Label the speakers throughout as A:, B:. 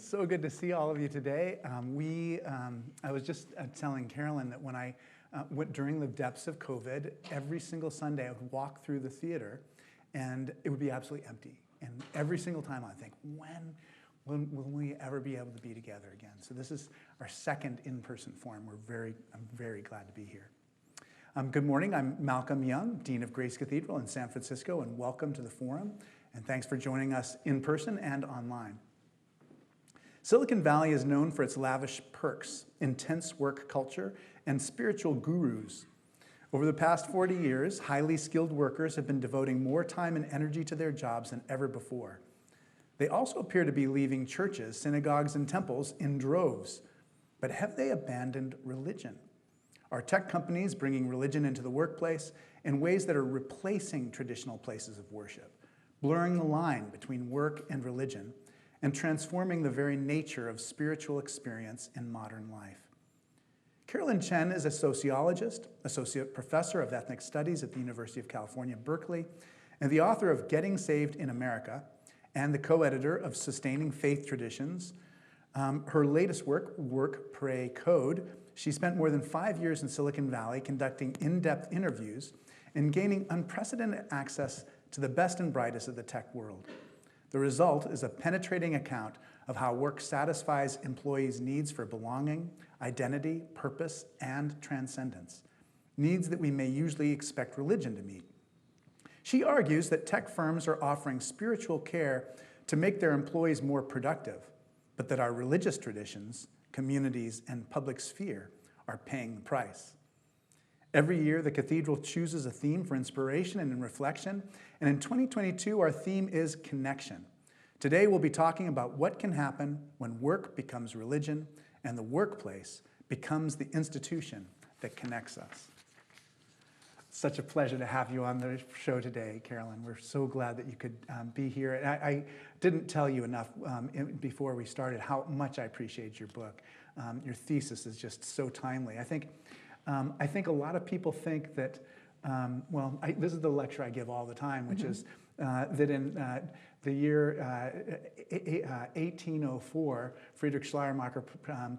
A: So good to see all of you today. I was just telling Carolyn that when I went during the depths of COVID, every single Sunday I would walk through the theater and it would be absolutely empty. And every single time I think, when will we ever be able to be together again? So this is our second in-person forum. I'm very glad to be here. Good morning, I'm Malcolm Young, Dean of Grace Cathedral in San Francisco, and welcome to the forum. And thanks for joining us in person and online. Silicon Valley is known for its lavish perks, intense work culture, and spiritual gurus. Over the past 40 years, highly skilled workers have been devoting more time and energy to their jobs than ever before. They also appear to be leaving churches, synagogues, and temples in droves. But have they abandoned religion? Are tech companies bringing religion into the workplace in ways that are replacing traditional places of worship, blurring the line between work and religion, and transforming the very nature of spiritual experience in modern life? Carolyn Chen is a sociologist, associate professor of ethnic studies at the University of California, Berkeley, and the author of Getting Saved in America, and the co-editor of Sustaining Faith Traditions. Her latest work, Work, Pray, Code, she spent more than 5 years in Silicon Valley conducting in-depth interviews and gaining unprecedented access to the best and brightest of the tech world. The result is a penetrating account of how work satisfies employees' needs for belonging, identity, purpose, and transcendence, needs that we may usually expect religion to meet. She argues that tech firms are offering spiritual care to make their employees more productive, but that our religious traditions, communities, and public sphere are paying the price. Every year, the cathedral chooses a theme for inspiration and reflection, and in 2022, our theme is connection. Today, we'll be talking about what can happen when work becomes religion and the workplace becomes the institution that connects us. Such a pleasure to have you on the show today, Carolyn. We're so glad that you could be here. And I didn't tell you enough before we started how much I appreciate your book. Your thesis is just so timely. I think a lot of people think that, this is the lecture I give all the time, which is that in the year 1804, Friedrich Schleiermacher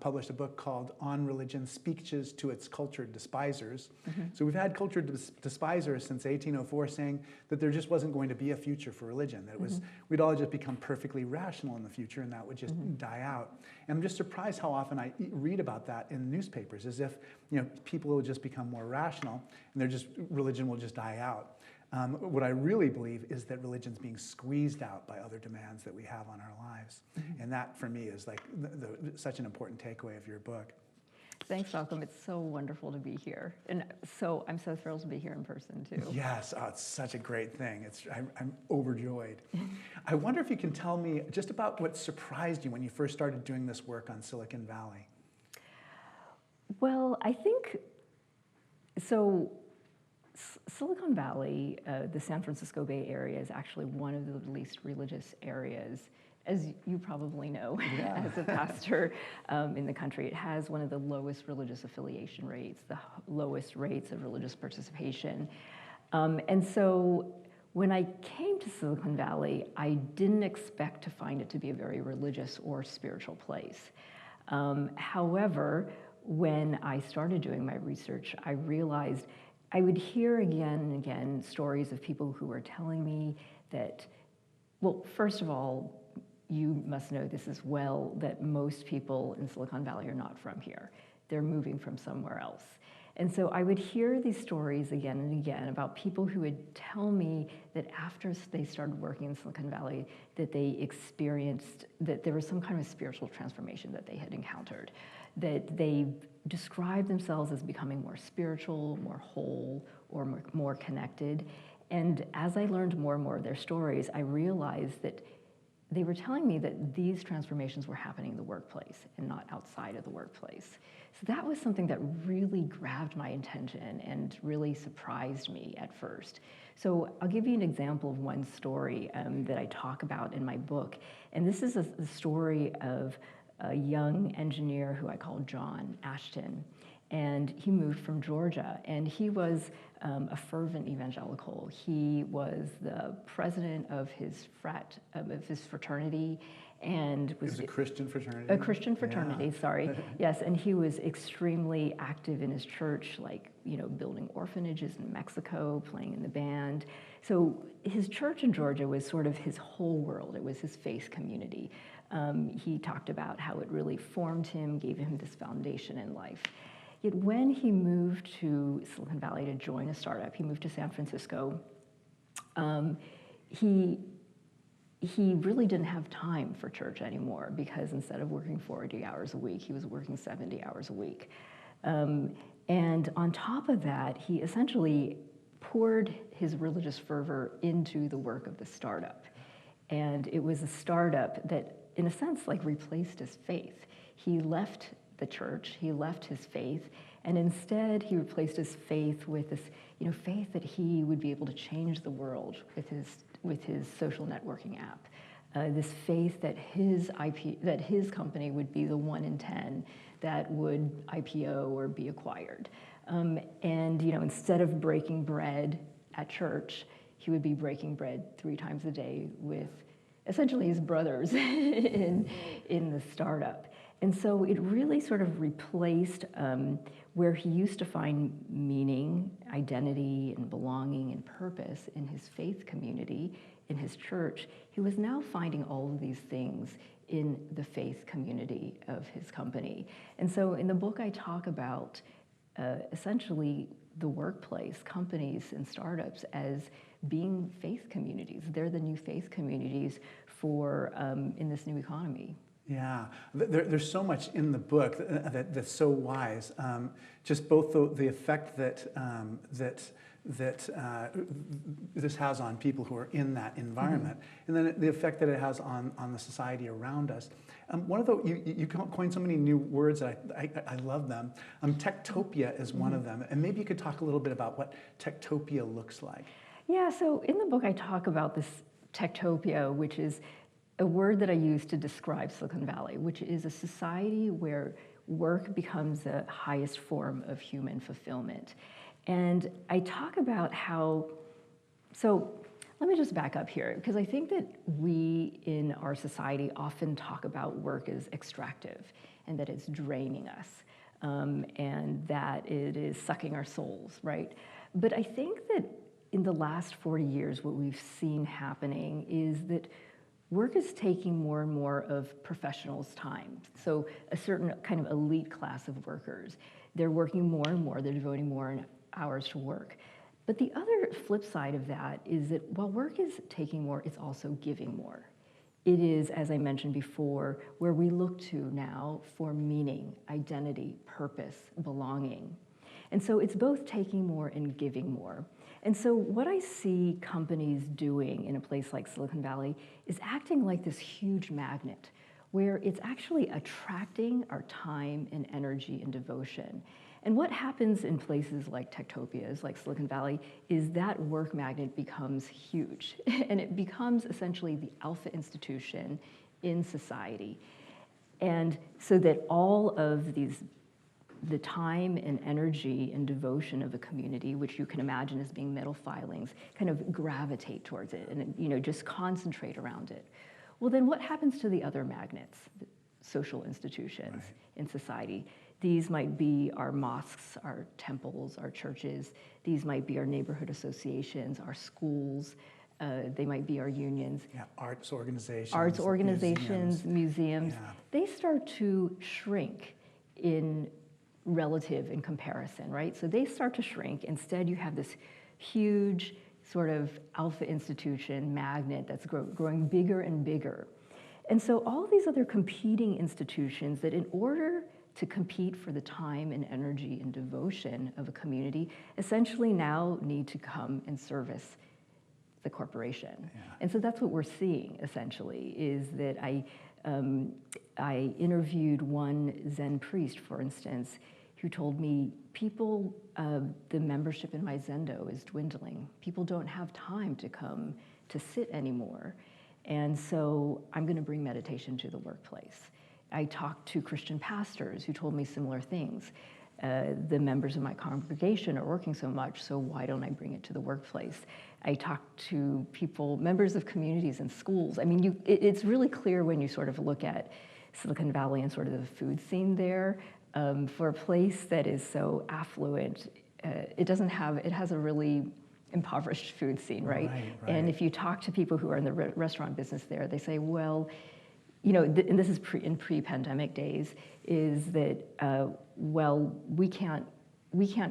A: published a book called On Religion, Speeches to Its Cultured Despisers. So we've had cultured despisers since 1804 saying that there just wasn't going to be a future for religion, that it was, we'd all just become perfectly rational in the future and that would just die out. And I'm just surprised how often I read about that in newspapers, as if people will just become more rational and religion will just die out. What I really believe is that religion's being squeezed out by other demands that we have on our lives. And that, for me, is like such an important takeaway of your book.
B: Thanks, Malcolm. It's so wonderful to be here. And I'm so thrilled to be here in person, too.
A: Yes, it's such a great thing. I'm overjoyed. I wonder if you can tell me just about what surprised you when you first started doing this work on Silicon Valley.
B: Well, I think, Silicon Valley, the San Francisco Bay Area, is actually one of the least religious areas, as you probably know, as a pastor in the country. It has one of the lowest religious affiliation rates, the lowest rates of religious participation. And so when I came to Silicon Valley, I didn't expect to find it to be a very religious or spiritual place. However, when I started doing my research, I realized I would hear again and again stories of people who were telling me that, well, first of all, you must know this as well, that most people in Silicon Valley are not from here. They're moving from somewhere else. And so I would hear these stories again and again about people who would tell me that after they started working in Silicon Valley, that they experienced that there was some kind of spiritual transformation that they had encountered, that they described themselves as becoming more spiritual, more whole, or more connected. And as I learned more and more of their stories, I realized that they were telling me that these transformations were happening in the workplace and not outside of the workplace. So that was something that really grabbed my attention and really surprised me at first. So I'll give you an example of one story that I talk about in my book. And this is the story of a young engineer who I call John Ashton. And he moved from Georgia, and he was a fervent evangelical. He was the president of his fraternity, and
A: It was a Christian fraternity?
B: A Christian fraternity, sorry. Yes, and he was extremely active in his church, like, building orphanages in Mexico, playing in the band. So his church in Georgia was sort of his whole world. It was his faith community. He talked about how it really formed him, gave him this foundation in life. Yet when he moved to Silicon Valley to join a startup, he moved to San Francisco, he really didn't have time for church anymore, because instead of working 40 hours a week, he was working 70 hours a week. And on top of that, he essentially poured his religious fervor into the work of the startup. And it was a startup that, in a sense, like replaced his faith. He left the church, he left his faith, and instead he replaced his faith with this, faith that he would be able to change the world with his social networking app. This faith that his company would be the 1 in 10 that would IPO or be acquired. And instead of breaking bread at church, he would be breaking bread 3 times a day with essentially his brothers in the startup. And so it really sort of replaced where he used to find meaning, identity, and belonging and purpose in his faith community, in his church. He was now finding all of these things in the faith community of his company. And so in the book, I talk about essentially the workplace, companies, and startups as being faith communities. They're the new faith communities for in this new economy.
A: Yeah, there's so much in the book that's so wise. Just both the effect that this has on people who are in that environment, and then the effect that it has on the society around us. One of you coined so many new words that I love them. Techtopia is one of them, and maybe you could talk a little bit about what Techtopia looks like.
B: Yeah, so in the book I talk about this Techtopia, which is a word that I use to describe Silicon Valley, which is a society where work becomes the highest form of human fulfillment. And I talk about how, so let me just back up here, because I think that we in our society often talk about work as extractive and that it's draining us and that it is sucking our souls, right? But I think that in the last 40 years, what we've seen happening is that work is taking more and more of professionals' time. So a certain kind of elite class of workers, they're working more and more, they're devoting more hours to work. But the other flip side of that is that while work is taking more, it's also giving more. It is, as I mentioned before, where we look to now for meaning, identity, purpose, belonging. And so it's both taking more and giving more. And so what I see companies doing in a place like Silicon Valley is acting like this huge magnet, where it's actually attracting our time and energy and devotion. And what happens in places like Techtopias, like Silicon Valley, is that work magnet becomes huge. And it becomes essentially the alpha institution in society. And so that all of the time and energy and devotion of the community, which you can imagine as being metal filings, kind of gravitate towards it and just concentrate around it. Well, then what happens to the other magnets, the social institutions in society? These might be our mosques, our temples, our churches. These might be our neighborhood associations, our schools. They might be our unions.
A: Yeah, arts organizations.
B: Arts organizations, museums.
A: Yeah.
B: They start to shrink in comparison, right? So they start to shrink. Instead, you have this huge sort of alpha institution magnet that's growing bigger and bigger. And so all these other competing institutions that in order to compete for the time and energy and devotion of a community essentially now need to come and service the corporation. Yeah. And so that's what we're seeing essentially, is that I interviewed one Zen priest, for instance, who told me, the membership in my Zendo is dwindling. People don't have time to come to sit anymore. And so I'm going to bring meditation to the workplace. I talked to Christian pastors who told me similar things. The members of my congregation are working so much, so why don't I bring it to the workplace? I talked to people, members of communities and schools. I mean, it's really clear when you sort of look at Silicon Valley and sort of the food scene there. For a place that is so affluent, it has a really impoverished food scene, right?
A: Right.
B: And if you talk to people who are in the restaurant business there, they say, well, you know, and this is in pre-pandemic days, is that, well, we can't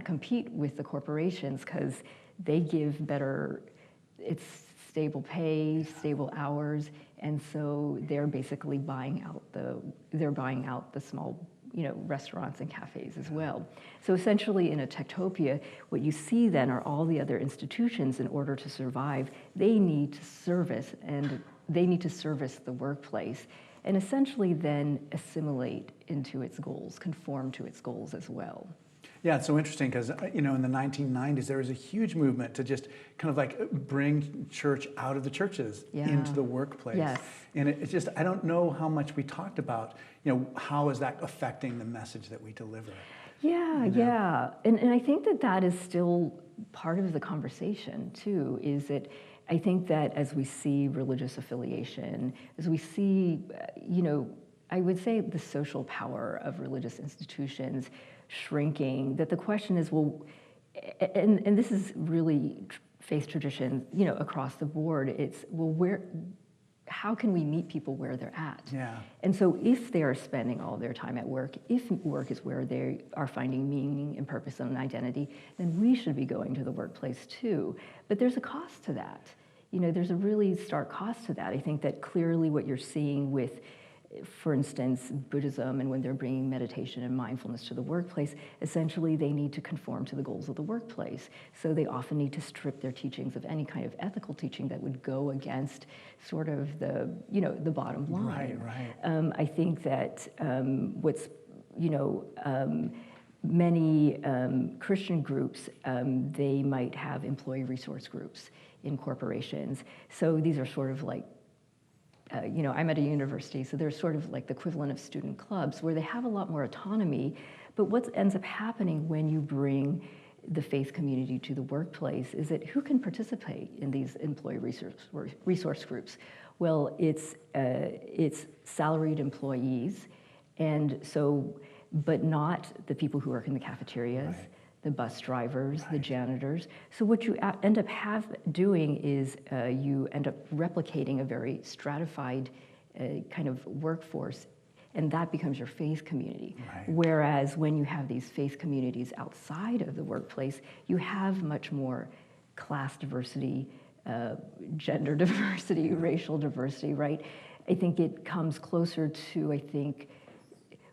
B: compete with the corporations because they give better, it's stable pay, stable hours, and so they're basically buying out the small, you know, restaurants and cafes as well. So essentially in a Techtopia, what you see then are all the other institutions, in order to survive, they need to service the workplace, and essentially then assimilate into its goals, conform to its goals as well.
A: Yeah, it's so interesting because, you know, in the 1990s, there was a huge movement to just kind of like bring church out of the churches into the workplace.
B: Yes.
A: And it's just, I don't know how much we talked about, you know, how is that affecting the message that we deliver?
B: Yeah,
A: you know?
B: yeah. And I think that is still part of the conversation too, is that I think that as we see religious affiliation, as we see, you know, I would say the social power of religious institutions shrinking, that the question is, well, and this is really faith tradition, you know, across the board, it's, well, how can we meet people where they're at?
A: Yeah.
B: And so if they are spending all their time at work, if work is where they are finding meaning and purpose and identity, then we should be going to the workplace too. But there's a cost to that. You know, there's a really stark cost to that. I think that clearly what you're seeing with, for instance, Buddhism, and when they're bringing meditation and mindfulness to the workplace, essentially they need to conform to the goals of the workplace. So they often need to strip their teachings of any kind of ethical teaching that would go against sort of the, you know, the bottom line.
A: Right.
B: I think that what's, you know, many Christian groups, they might have employee resource groups in corporations. So these are sort of like, you know, I'm at a university, so they're sort of like the equivalent of student clubs where they have a lot more autonomy, but what ends up happening when you bring the faith community to the workplace is that who can participate in these employee resource groups? Well, it's salaried employees, and so, but not the people who work in the cafeterias,
A: Right.
B: the bus drivers,
A: Right.
B: the janitors. So what you end up doing is you end up replicating a very stratified kind of workforce, and that becomes your faith community.
A: Right.
B: Whereas when you have these faith communities outside of the workplace, you have much more class diversity, gender diversity, racial diversity, right? I think it comes closer to, I think,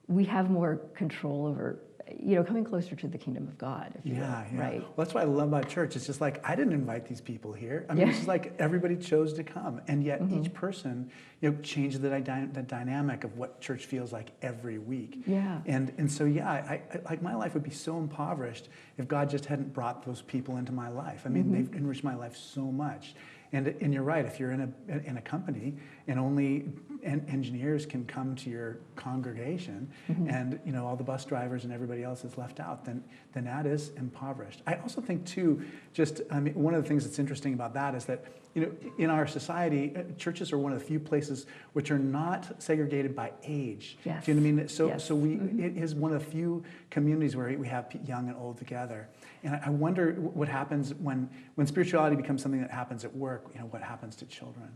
B: we have more control over, you know, coming closer to the kingdom of God, if you will, right?
A: Well, that's what I love about church. It's just like, I didn't invite these people here. I mean, it's just like everybody chose to come. And yet each person, you know, changes the dynamic of what church feels like every week.
B: Yeah.
A: And so, yeah, I like, my life would be so impoverished if God just hadn't brought those people into my life. I mean, they've enriched my life so much. And you're right, if you're in a company and only engineers can come to your congregation and, you know, all the bus drivers and everybody else is left out, then that is impoverished. I also think too, just, I mean, one of the things that's interesting about that is that, you know, in our society, churches are one of the few places which are not segregated by age.
B: Yes.
A: Do you know what I mean? So,
B: Yes.
A: so it is one of the few communities where we have young and old together. And I wonder what happens when spirituality becomes something that happens at work, you know, what happens to children?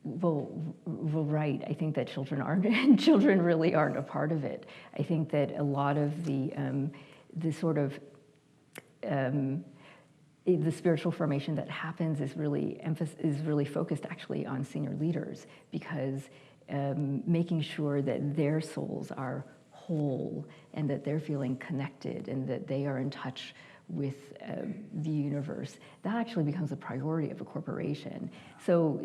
B: Well, right. I think that children really aren't a part of it. I think that a lot of the sort of the spiritual formation that happens is really focused actually on senior leaders, because making sure that their souls are whole and that they're feeling connected and that they are in touch with the universe, that actually becomes a priority of a corporation. So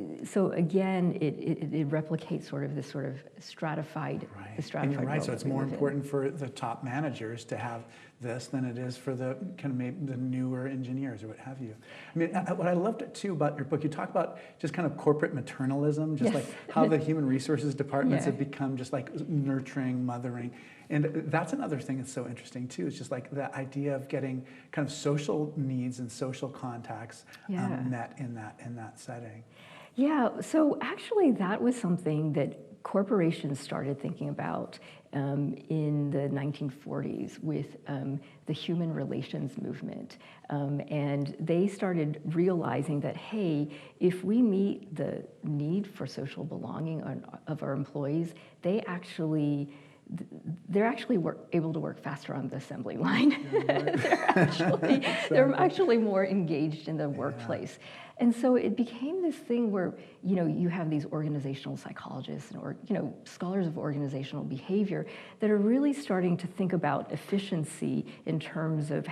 B: again, it replicates sort of this sort of stratified,
A: Right.
B: the stratified
A: And you're right.
B: world
A: So it's
B: that we
A: more
B: live in.
A: important for the top managers to have this than it is for the kind of maybe the newer engineers or what have you. I mean, what I loved too about your book, you talk about just kind of corporate maternalism, just like how the human resources departments have become just like nurturing, mothering. And that's another thing that's so interesting too. It's just like the idea of getting kind of social needs and social contacts met in that setting.
B: Yeah, so actually that was something that corporations started thinking about in the 1940s with the human relations movement. And they started realizing that, hey, if we meet the need for social belonging of our employees, they're actually able to work faster on the assembly line. They're actually more engaged in the workplace. And so it became this thing where, you know, you have these organizational psychologists or, you know, scholars of organizational behavior that are really starting to think about efficiency in terms of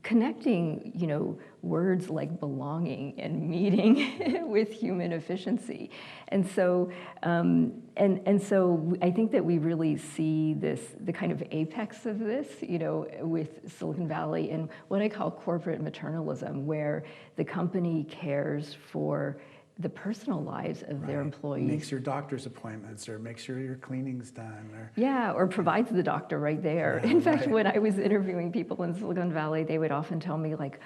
B: connecting, you know, words like belonging and meeting with human efficiency. And so, so I think that we really see the kind of apex of this, you know, with Silicon Valley and what I call corporate maternalism, where the company cares for the personal lives of their employees.
A: Makes your doctor's appointments or makes sure your cleaning's done.
B: Or provides the doctor right there. In fact, when I was interviewing people in Silicon Valley, they would often tell me like,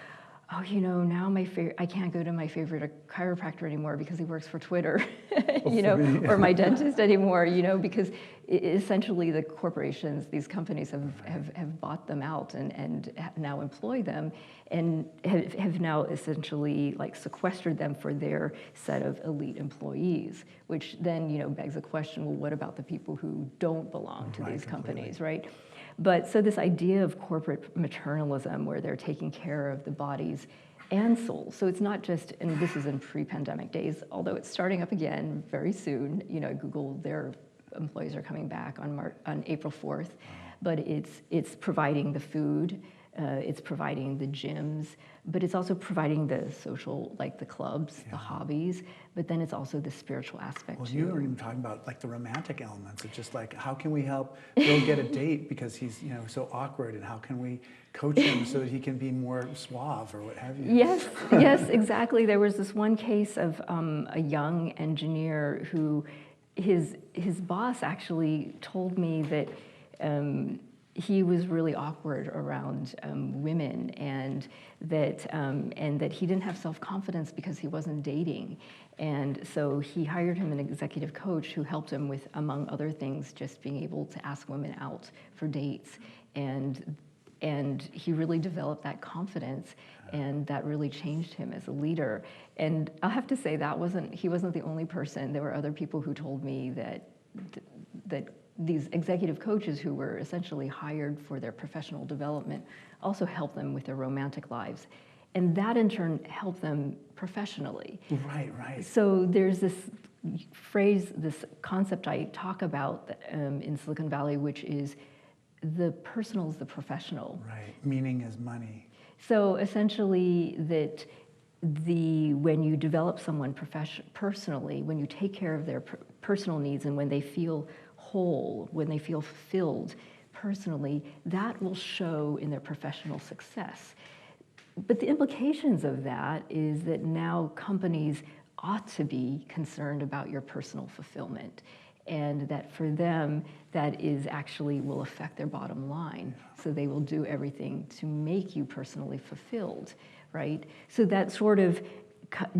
B: oh, you know, now I can't go to my favorite chiropractor anymore because he works for Twitter, you know, or my dentist anymore, you know, because essentially the corporations, these companies have bought them out and now employ them and have now essentially like sequestered them for their set of elite employees, which then, you know, begs the question, well, what about the people who don't belong to these companies, right? But so this idea of corporate maternalism where they're taking care of the bodies and souls. So it's not just, and this is in pre-pandemic days, although it's starting up again very soon. You know, Google, their employees are coming back on April 4th, but it's providing the food, it's providing the gyms, but it's also providing the social, like the clubs, the hobbies, but then it's also the spiritual aspect too.
A: You were even talking about like the romantic elements. It's just like, how can we help Bill get a date because he's, you know, so awkward, and how can we coach him so that he can be more suave or what have you?
B: Yes, exactly. There was this one case of a young engineer who his boss actually told me that he was really awkward around women, and that he didn't have self-confidence because he wasn't dating. And so he hired him an executive coach who helped him with, among other things, just being able to ask women out for dates. And he really developed that confidence, and that really changed him as a leader. And I'll have to say he wasn't the only person. There were other people who told me that these executive coaches who were essentially hired for their professional development also helped them with their romantic lives. And that in turn helped them professionally.
A: Right.
B: So there's this phrase, this concept I talk about in Silicon Valley, which is the personal is the professional.
A: Right, meaning is money.
B: So essentially that when you develop someone personally, when you take care of their personal needs and when they feel whole, when they feel fulfilled personally, that will show in their professional success. But the implications of that is that now companies ought to be concerned about your personal fulfillment, and that for them, that is actually will affect their bottom line. So they will do everything to make you personally fulfilled, right? So that sort of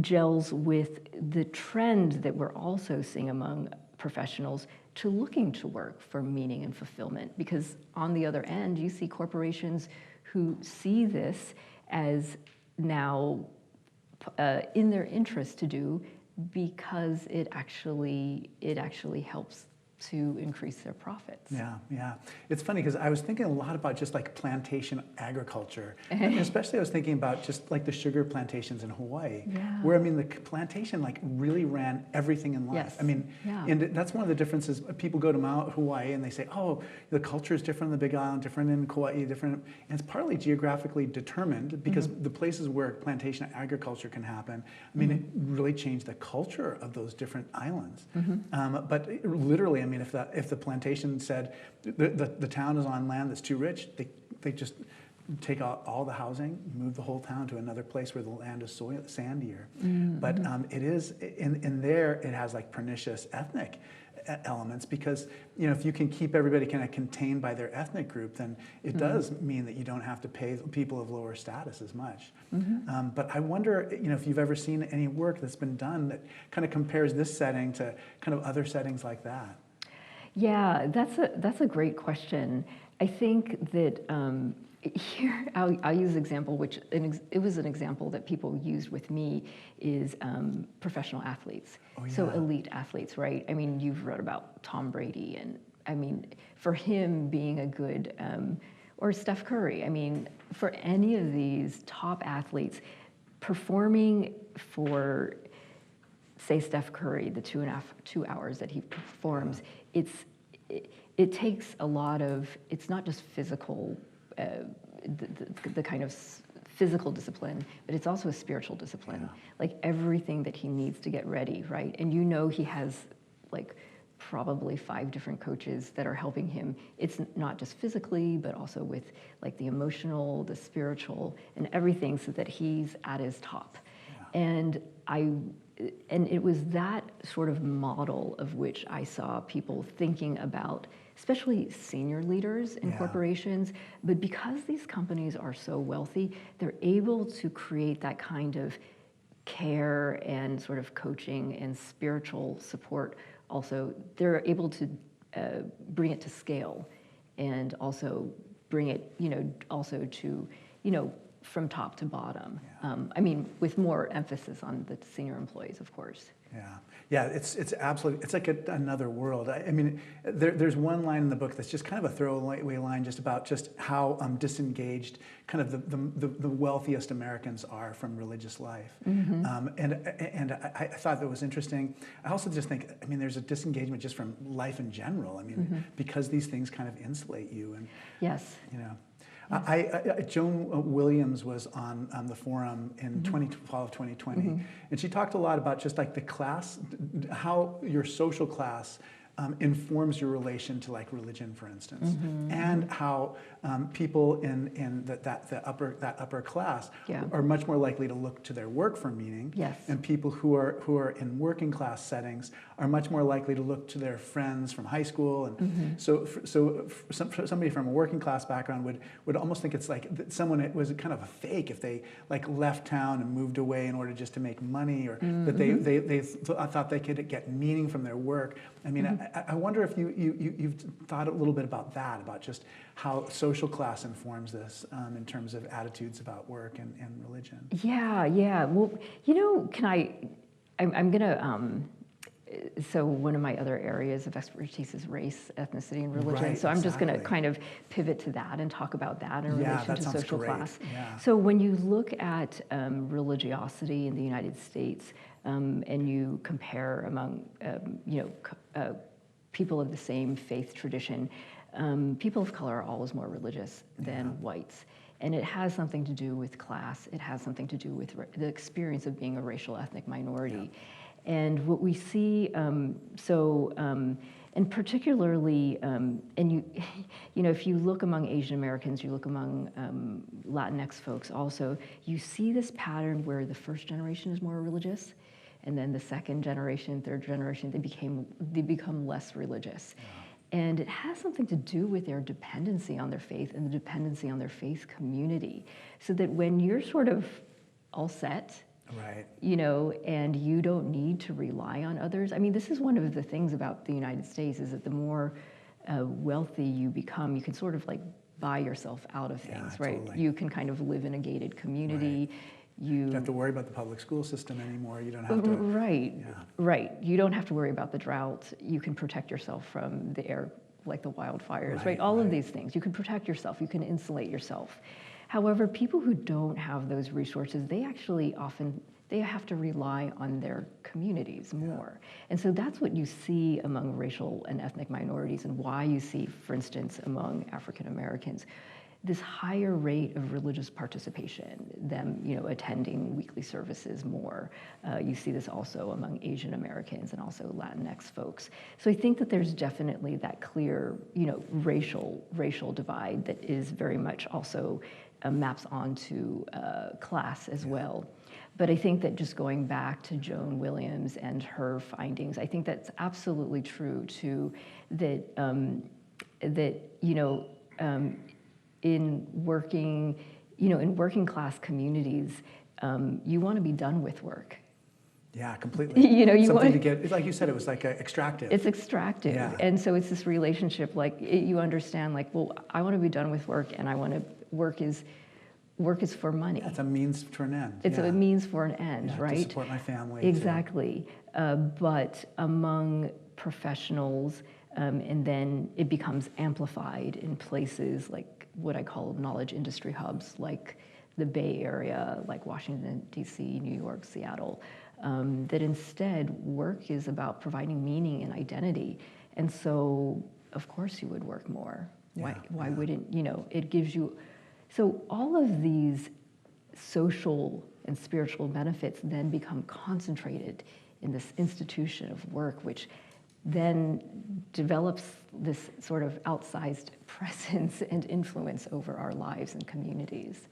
B: gels with the trend that we're also seeing among professionals to looking to work for meaning and fulfillment. Because on the other end, you see corporations who see this as now in their interest to do, because it actually helps to increase their profits.
A: Yeah. It's funny because I was thinking a lot about just like plantation agriculture. And especially I was thinking about just like the sugar plantations in Hawaii, where I mean the plantation like really ran everything in life.
B: Yes.
A: I mean, and that's one of the differences. People go to Hawaii and they say, oh, the culture is different in the Big Island, different in Kauai, different. And it's partly geographically determined because the places where plantation agriculture can happen, I mean, it really changed the culture of those different islands. But literally, I mean, if the plantation said the town is on land that's too rich, they just take out all the housing, move the whole town to another place where the land is sandier. But it is in there. It has like pernicious ethnic elements, because if you can keep everybody kind of contained by their ethnic group, then it does mean that you don't have to pay people of lower status as much. But I wonder if you've ever seen any work that's been done that kind of compares this setting to kind of other settings like that.
B: Yeah, that's a great question. I think that here I'll use an example, which it was an example that people used with me, is professional athletes.
A: Oh, yeah.
B: So elite athletes, right? I mean, you've read about Tom Brady, and I mean, for him being a good, or Steph Curry, I mean, for any of these top athletes, performing for, say, Steph Curry, the 2 hours that he performs, it takes a lot of, it's not just physical, the kind of physical discipline, but it's also a spiritual discipline. Like everything that he needs to get ready, right? And he has like probably 5 different coaches that are helping him. It's not just physically, but also with like the emotional, the spiritual, and everything, so that he's at his top. And it was that sort of model of which I saw people thinking about, especially senior leaders in corporations. But because these companies are so wealthy, they're able to create that kind of care and sort of coaching and spiritual support. Also, they're able to bring it to scale, and also bring it, also to, from top to bottom. I mean, with more emphasis on the senior employees, of course. Yeah, it's absolutely, it's like another world. I mean, there's one line in the book that's just kind of a throwaway line, just about just how disengaged kind of the wealthiest Americans are from religious life. And I thought that was interesting. I also just think, I mean, there's a disengagement just from life in general. I mean, because these things kind of insulate you. And yes.
A: Joan Williams was on the forum in fall of 2020, and she talked a lot about just like the class, how your social class informs your relation to like religion, for instance, and how people in that upper class are much more likely to look to their work for meaning, and people who are in working class settings are much more likely to look to their friends from high school, and so somebody from a working class background would almost think it's like someone, it was kind of a fake if they like left town and moved away in order just to make money, or that they thought they could get meaning from their work. I mean, I wonder if you've thought a little bit about that, about just how social class informs this in terms of attitudes about work and religion. Yeah. Well,
B: I'm gonna. So one of my other areas of expertise is race, ethnicity, and religion.
A: Right,
B: so I'm just going to kind of pivot to that and talk about that in relation to social class. So when you look at religiosity in the United States, and you compare among people of the same faith tradition, people of color are always more religious than whites. And it has something to do with class. It has something to do with the experience of being a racial ethnic minority. And what we see, and particularly, if you look among Asian Americans, you look among Latinx folks also, you see this pattern where the first generation is more religious, and then the second generation, third generation, they become less religious. And it has something to do with their dependency on their faith and the dependency on their faith community. So that when you're sort of all set, and you don't need to rely on others. I mean, this is one of the things about the United States, is that the more wealthy you become, you can sort of like buy yourself out of things, right? Totally. You can kind of live in a gated community. You
A: don't have to worry about the public school system anymore. You don't have to.
B: Right. You don't have to worry about the drought. You can protect yourself from the air, like the wildfires, right? All of these things. You can protect yourself. You can insulate yourself. However, people who don't have those resources, they actually they have to rely on their communities more. And so that's what you see among racial and ethnic minorities, and why you see, for instance, among African Americans. this higher rate of religious participation, them, attending weekly services more. You see this also among Asian Americans and also Latinx folks. So I think that there's definitely that clear, racial divide that is very much also maps onto class as well. But I think that just going back to Joan Williams and her findings, I think that's absolutely true too, that in working class communities, you want to be done with work.
A: Yeah, completely.
B: To
A: get, like you said, it was like extractive.
B: It's extractive.
A: Yeah.
B: And so it's this relationship, you understand, I want to be done with work, and work is for money.
A: It's a means for an end.
B: It's a means for an end, right?
A: To support my family.
B: Exactly. But among professionals, and then it becomes amplified in places like what I call knowledge industry hubs, like the Bay Area, like Washington, D.C., New York, Seattle, that instead work is about providing meaning and identity. And so, of course, you would work more. Why wouldn't, it gives you... So all of these social and spiritual benefits then become concentrated in this institution of work, which then develops this sort of outsized presence and influence over our lives and communities.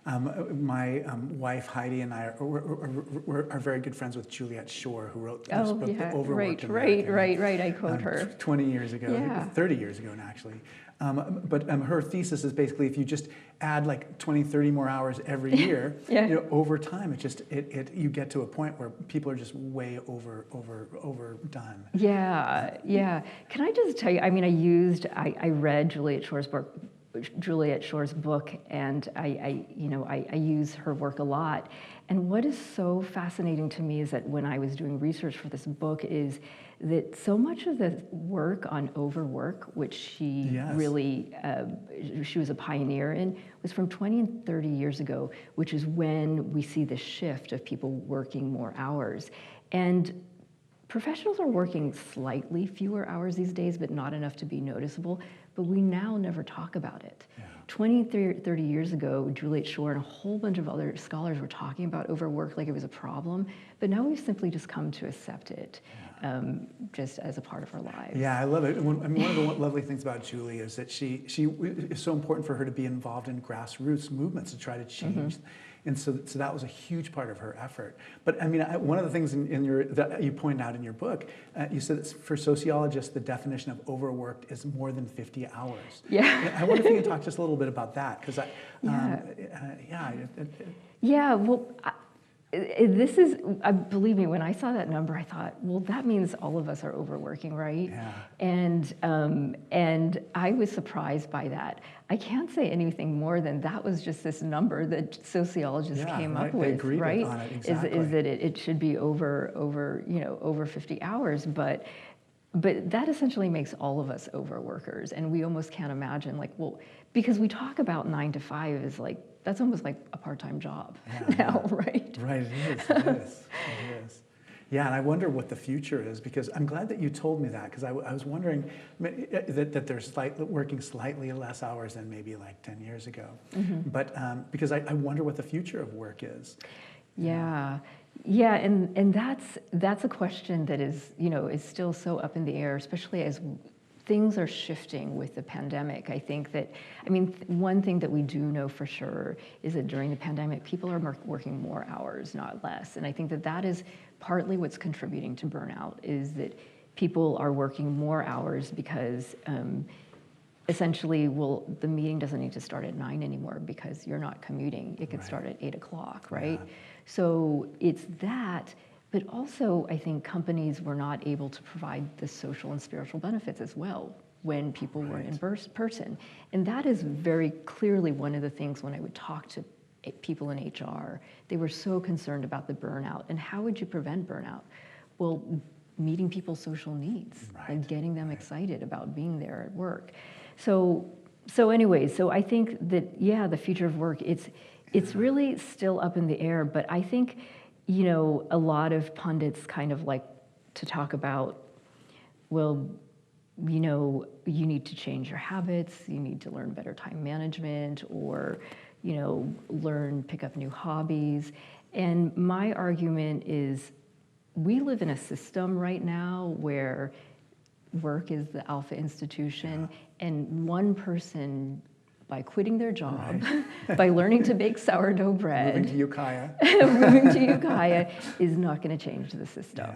A: My wife Heidi and I are very good friends with Juliet Shore, who wrote this book, The Overworked American.
B: Right. I quote her.
A: 20 years ago, 30 years ago actually. But her thesis is basically if you just add like 20, 30 more hours every year, over time, you get to a point where people are just way overdone.
B: Yeah. Can I just tell you? I mean, I read Juliet Shore's book, and I use her work a lot. And what is so fascinating to me is that when I was doing research for this book is that so much of the work on overwork, which she really, she was a pioneer in, was from 20 and 30 years ago, which is when we see the shift of people working more hours. And professionals are working slightly fewer hours these days, but not enough to be noticeable. But we now never talk about it. Yeah. 20, 30 years ago, Juliet Shore and a whole bunch of other scholars were talking about overwork like it was a problem, but now we've simply just come to accept it just as a part of our lives.
A: Yeah, I love it. One of the lovely things about Julie is that she it's so important for her to be involved in grassroots movements to try to change. And so that was a huge part of her effort. But I mean, one of the things that you point out in your book, you said that for sociologists, the definition of overworked is more than 50 hours.
B: Yeah.
A: I wonder if you can talk just a little bit about that, because
B: this is, believe me, when I saw that number, I thought, well, that means all of us are overworking, right?
A: Yeah.
B: And I was surprised by that. I can't say anything more than that was just this number that sociologists came up with, right?
A: On it, exactly.
B: Is that it should be over 50 hours, but that essentially makes all of us overworkers, and we almost can't imagine, because we talk about 9 to 5 as that's almost like a part-time job now, right?
A: Right, it is. Yeah, and I wonder what the future is, because I'm glad that you told me that, because I was wondering that they're working slightly less hours than maybe like 10 years ago. But because I wonder what the future of work is.
B: Yeah, and that's a question that is still so up in the air, especially as things are shifting with the pandemic. I think that, one thing that we do know for sure is that during the pandemic, people are working more hours, not less. And I think that is partly what's contributing to burnout, is that people are working more hours because essentially, the meeting doesn't need to start at 9 anymore because you're not commuting. It could start at 8 o'clock, right? Yeah. So it's that. But also, I think companies were not able to provide the social and spiritual benefits as well when people were in person. And that is very clearly one of the things when I would talk to people in HR, they were so concerned about the burnout. And how would you prevent burnout? Well, meeting people's social needs and getting them excited about being there at work. So I think that, the future of work, it's really still up in the air, but I think, a lot of pundits kind of like to talk about, well, you know, you need to change your habits, you need to learn better time management, or, you know, pick up new hobbies. And my argument is we live in a system right now where work is the alpha institution, and one person, by quitting their job, by learning to bake sourdough bread,
A: moving to Ukiah,
B: is not going to change the system.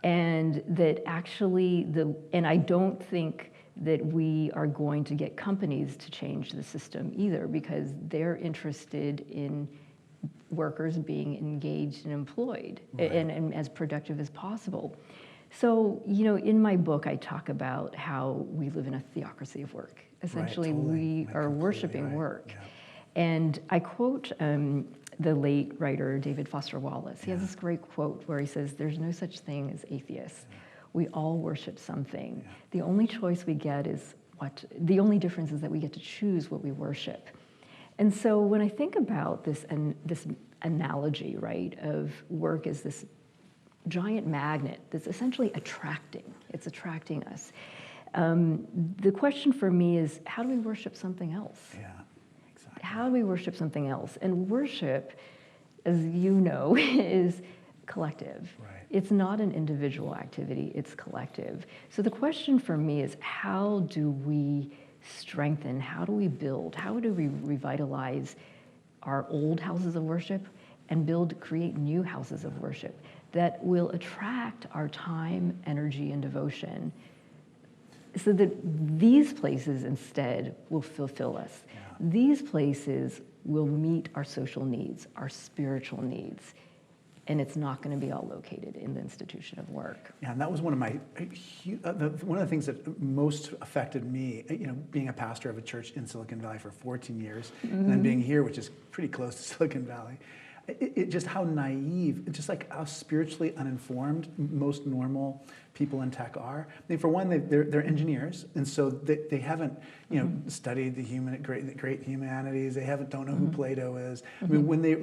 B: And that actually, and I don't think that we are going to get companies to change the system either, because they're interested in workers being engaged and employed and as productive as possible. So, you know, in my book, I talk about how we live in a theocracy of work. Essentially, we are worshiping work. And I quote the late writer David Foster Wallace. He has this great quote where he says, "There's no such thing as atheists. We all worship something. The only choice we get is the only difference is that we get to choose what we worship." And so when I think about this analogy, right, of work as this giant magnet that's essentially it's attracting us. The question for me is, how do we worship something else?
A: Yeah, exactly.
B: How do we worship something else? And worship, as you know, is collective.
A: Right.
B: It's not an individual activity, it's collective. So the question for me is, how do we strengthen, how do we build, how do we revitalize our old houses of worship and create new houses of worship that will attract our time, energy, and devotion, so that these places instead will fulfill us. These places will meet our social needs, our spiritual needs, and it's not going to be all located in the institution of work.
A: Yeah, and that was one of my one of the things that most affected me. You know, being a pastor of a church in Silicon Valley for 14 years, and then being here, which is pretty close to Silicon Valley. It just how naive, just like how spiritually uninformed most normal people in tech are. I mean, for one, they're engineers, and so they haven't, you know, studied the great humanities. They don't know who Plato is. I mean, when they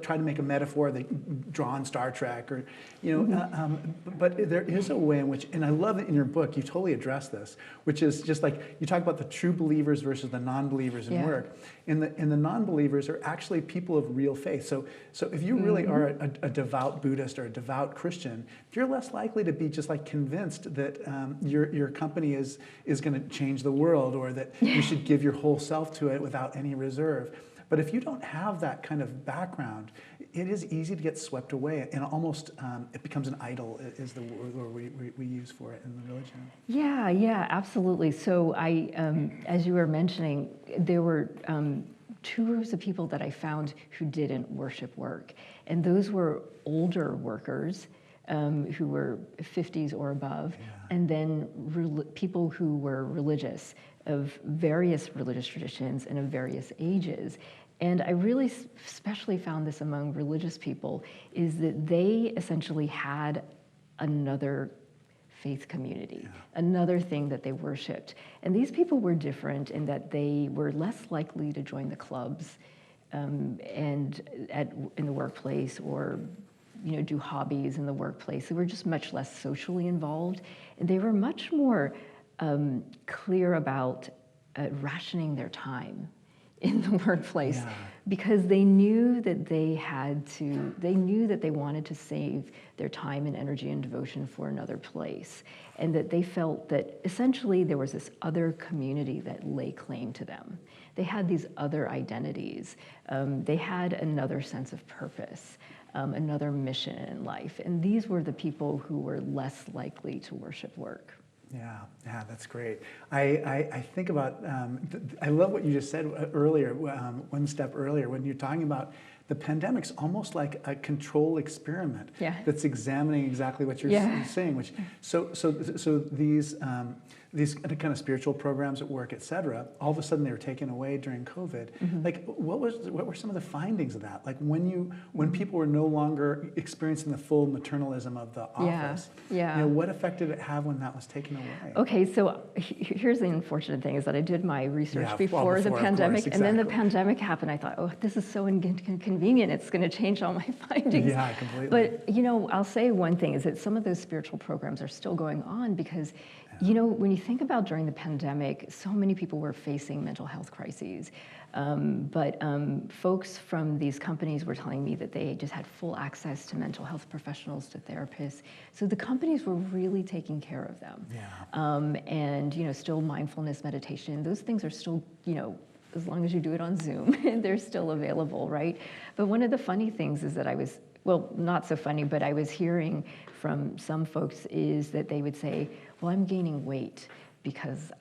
A: try to make a metaphor, they draw on Star Trek, or, you know. But there is a way in which, and I love it in your book, you totally address this, which is just like you talk about the true believers versus the non-believers in work. And the non-believers are actually people of real faith. So if you really are a devout Buddhist or a devout Christian, you're less likely to be just like convinced that your company is going to change the world, or that you should give your whole self to it without any reserve. But if you don't have that kind of background, it is easy to get swept away, and almost it becomes an idol, is the word we use for it in the religion.
B: Yeah, absolutely. So as you were mentioning, there were two groups of people that I found who didn't worship work, and those were older workers who were 50s or above, and then people who were religious, of various religious traditions and of various ages. And I really especially found this among religious people, is that they essentially had another faith community, another thing that they worshiped. And these people were different in that they were less likely to join the clubs and in the workplace, or, you know, do hobbies in the workplace. They were just much less socially involved, and they were much more clear about rationing their time in the workplace, because they knew that they knew that they wanted to save their time and energy and devotion for another place, and that they felt that essentially there was this other community that lay claim to them. They had these other identities. They had another sense of purpose, another mission in life, and these were the people who were less likely to worship work.
A: Yeah, that's great. I think about, I love what you just said earlier, one step earlier, when you're talking about the pandemic's almost like a control experiment that's examining exactly what you're saying. Which so these kind of spiritual programs at work, et cetera, all of a sudden they were taken away during COVID. Like, what were some of the findings of that? Like, when people were no longer experiencing the full maternalism of the office, you know, what effect did it have when that was taken away?
B: Okay, so here's the unfortunate thing, is that I did my research before the pandemic, and then the pandemic happened. I thought, oh, this is so inconvenient. It's going to change all my findings.
A: Yeah, completely.
B: But, you know, I'll say one thing, is that some of those spiritual programs are still going on, because You know, when you think about during the pandemic, so many people were facing mental health crises. But folks from these companies were telling me that they just had full access to mental health professionals, to therapists. So the companies were really taking care of them.
A: Yeah.
B: And, you know, still mindfulness meditation, those things are still, you know, as long as you do it on Zoom, they're still available, right? But one of the funny things is that I was, well, not so funny, but I was hearing from some folks is that they would say, well, I'm gaining weight because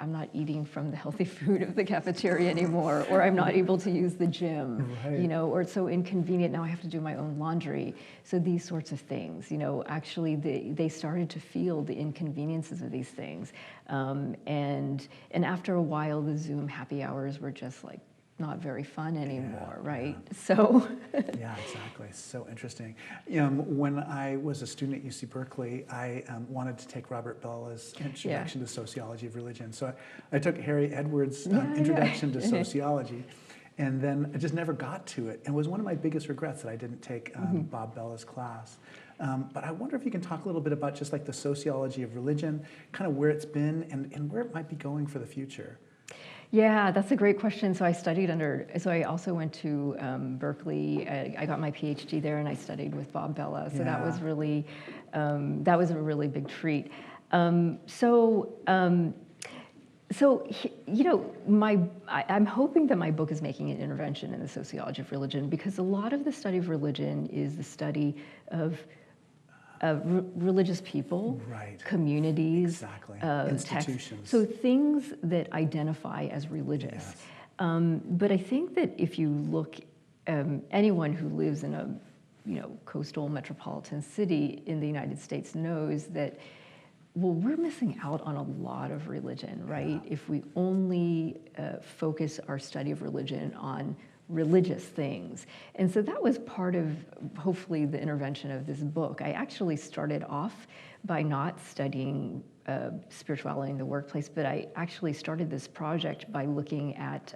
B: I'm not eating from the healthy food of the cafeteria anymore, or I'm not able to use the gym,
A: Right.
B: you know, or it's so inconvenient, now I have to do my own laundry. So these sorts of things, you know, actually they started to feel the inconveniences of these things. And after a while, the Zoom happy hours were just like not very fun anymore, right?
A: Yeah.
B: So.
A: Yeah, exactly. So interesting. When I was a student at UC Berkeley, I wanted to take Robert Bella's Introduction to Sociology of Religion. So I took Harry Edwards' Introduction to Sociology, and then I just never got to it. And it was one of my biggest regrets that I didn't take Bob Bella's class. But I wonder if you can talk a little bit about just like the sociology of religion, kind of where it's been and where it might be going for the future.
B: Yeah, that's a great question. So I also went to Berkeley. I got my PhD there and I studied with Bob Bella. So that was really, that was a really big treat. You know, I'm hoping that my book is making an intervention in the sociology of religion, because a lot of the study of religion is the study of religious people,
A: right.
B: communities,
A: exactly.
B: Institutions.
A: Texts.
B: So things that identify as religious.
A: Yes.
B: But I think that if you look, anyone who lives in a coastal metropolitan city in the United States knows that, well, we're missing out on a lot of religion, right? If we only focus our study of religion on religious things. And so that was part of, hopefully, the intervention of this book. I actually started off by not studying spirituality in the workplace, but I actually started this project by looking at,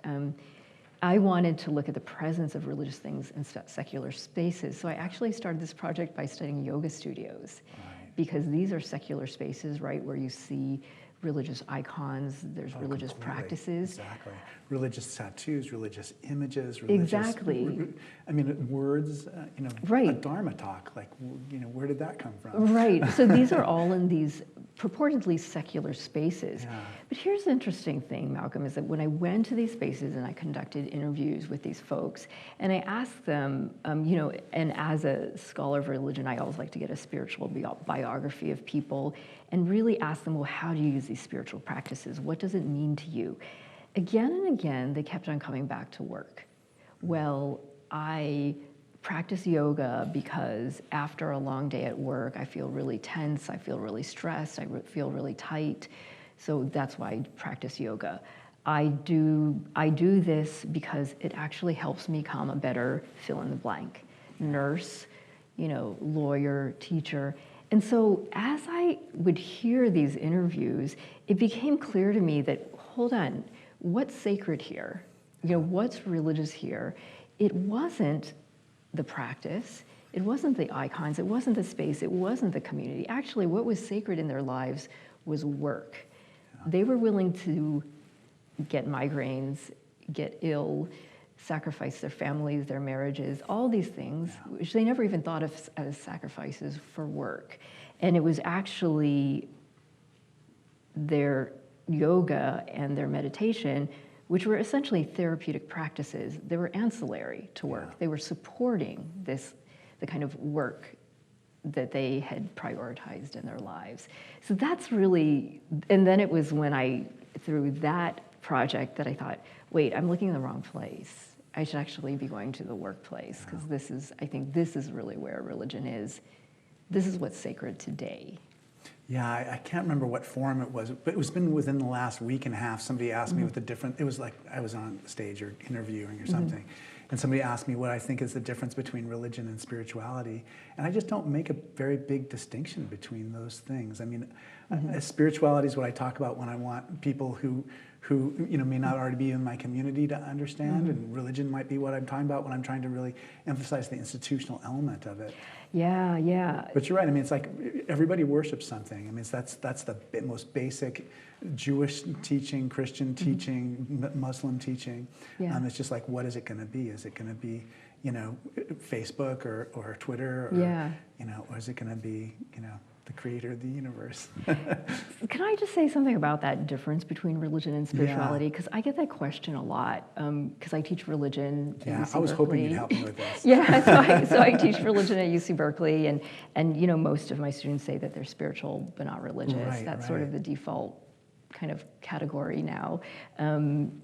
B: I wanted to look at the presence of religious things in secular spaces. So I actually started this project by studying yoga studios, because these are secular spaces, right, where you see religious icons, there's religious practices.
A: Exactly. Religious tattoos, religious images, religious, words, a Dharma talk, like, where did that come from?
B: Right, so these are all in these purportedly secular spaces.
A: Yeah.
B: But here's the interesting thing, Malcolm, is that when I went to these spaces and I conducted interviews with these folks, and I asked them, and as a scholar of religion, I always like to get a spiritual biography of people and really ask them, well, how do you use these spiritual practices? What does it mean to you? Again and again, they kept on coming back to work. Well, I practice yoga because after a long day at work, I feel really tense, I feel really stressed, I feel really tight. So that's why I practice yoga. I do this because it actually helps me become a better fill in the blank nurse, lawyer, teacher. And so as I would hear these interviews, it became clear to me that, hold on, what's sacred here? What's religious here? It wasn't the practice, it wasn't the icons, it wasn't the space, it wasn't the community. Actually, what was sacred in their lives was work. They were willing to get migraines, get ill, sacrifice their families, their marriages, all these things, which they never even thought of as sacrifices for work. And it was actually their yoga and their meditation, which were essentially therapeutic practices. They were ancillary to work. They were supporting the kind of work that they had prioritized in their lives. So that's really, and then it was when through that project that I thought, wait, I'm looking in the wrong place. I should actually be going to the workplace, because I think this is really where religion is. This is what's sacred today.
A: Yeah, I can't remember what forum it was, but it was been within the last week and a half. Somebody asked me what the difference, it was like I was on stage or interviewing or something, and somebody asked me what I think is the difference between religion and spirituality. And I just don't make a very big distinction between those things. I mean, Spirituality is what I talk about when I want people who may not already be in my community to understand, and religion might be what I'm talking about when I'm trying to really emphasize the institutional element of it.
B: Yeah, yeah.
A: But you're right. I mean, it's like everybody worships something. I mean, that's the most basic Jewish teaching, Christian teaching, Muslim teaching.
B: Yeah.
A: It's just like, what is it going to be? Is it going to be, Facebook or Twitter, or is it going to be, the creator of the universe?
B: Can I just say something about that difference between religion and spirituality? Because I get that question a lot, because I teach religion at UC
A: I was
B: Berkeley.
A: hoping you'd help me with this.
B: Yeah, so I teach religion at UC Berkeley, and most of my students say that they're spiritual but not religious.
A: Right,
B: That's
A: right.
B: sort of the default kind of category now. And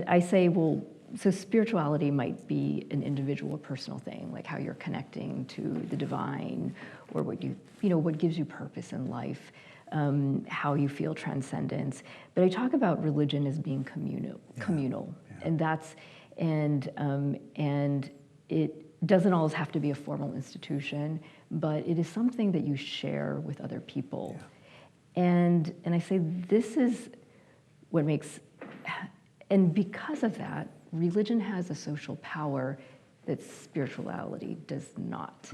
B: I say, well, so spirituality might be an individual or personal thing, like how you're connecting to the divine, or what what gives you purpose in life, how you feel transcendence. But I talk about religion as being communal,
A: Yeah.
B: and it doesn't always have to be a formal institution, but it is something that you share with other people.
A: Yeah.
B: And I say this is what makes, and because of that, religion has a social power that spirituality does not.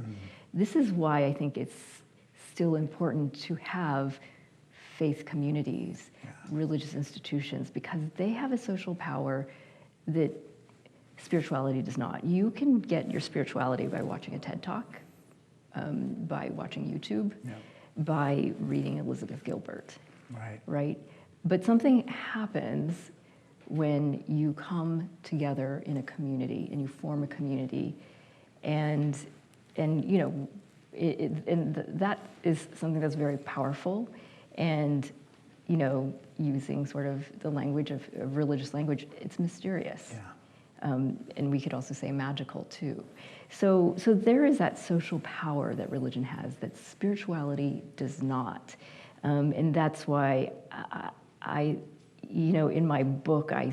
B: This is why I think it's still important to have faith communities, religious institutions, because they have a social power that spirituality does not. You can get your spirituality by watching a TED Talk, by watching YouTube, by reading Elizabeth Gilbert, right? But something happens when you come together in a community and you form a community, and that is something that's very powerful, and using sort of the language of religious language, it's mysterious. And we could also say magical too. So there is that social power that religion has that spirituality does not. And that's why I in my book, I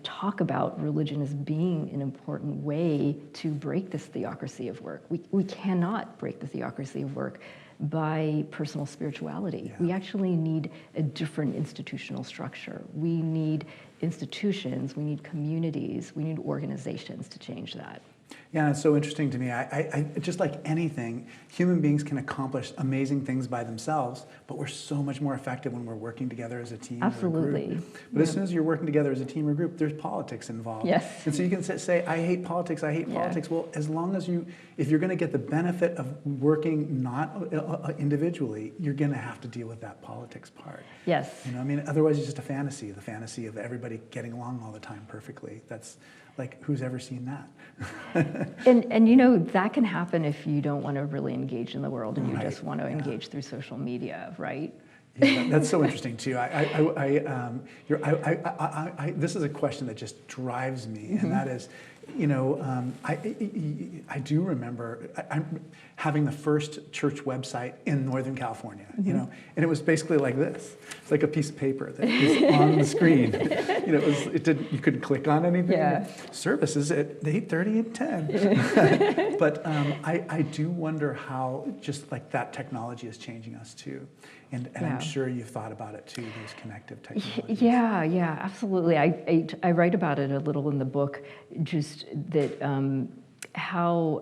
B: talk about religion as being an important way to break this theocracy of work. We cannot break the theocracy of work by personal spirituality. We actually need a different institutional structure. We need institutions, we need communities, we need organizations to change that.
A: Yeah, it's so interesting to me. I just like anything, human beings can accomplish amazing things by themselves, but we're so much more effective when we're working together as a team.
B: Absolutely.
A: Or a group. But as soon as you're working together as a team or group, there's politics involved.
B: Yes.
A: And so you can say, I hate politics, I hate politics. Well, as long as if you're going to get the benefit of working not individually, you're going to have to deal with that politics part.
B: Yes.
A: Otherwise it's just a fantasy, the fantasy of everybody getting along all the time perfectly. That's like, who's ever seen that?
B: and that can happen if you don't want to really engage in the world and you just want to engage through social media, right?
A: Yeah, that's so interesting too. This is a question that just drives me, and that is, I do remember having the first church website in Northern California, and it was basically like this. It's like a piece of paper that was on the screen. You couldn't click on anything.
B: Yeah.
A: Services at 8:30 and 10. But I do wonder how just like that technology is changing us too. And I'm sure you've thought about it too, these connective technologies. Yeah,
B: absolutely. I write about it a little in the book, just that how.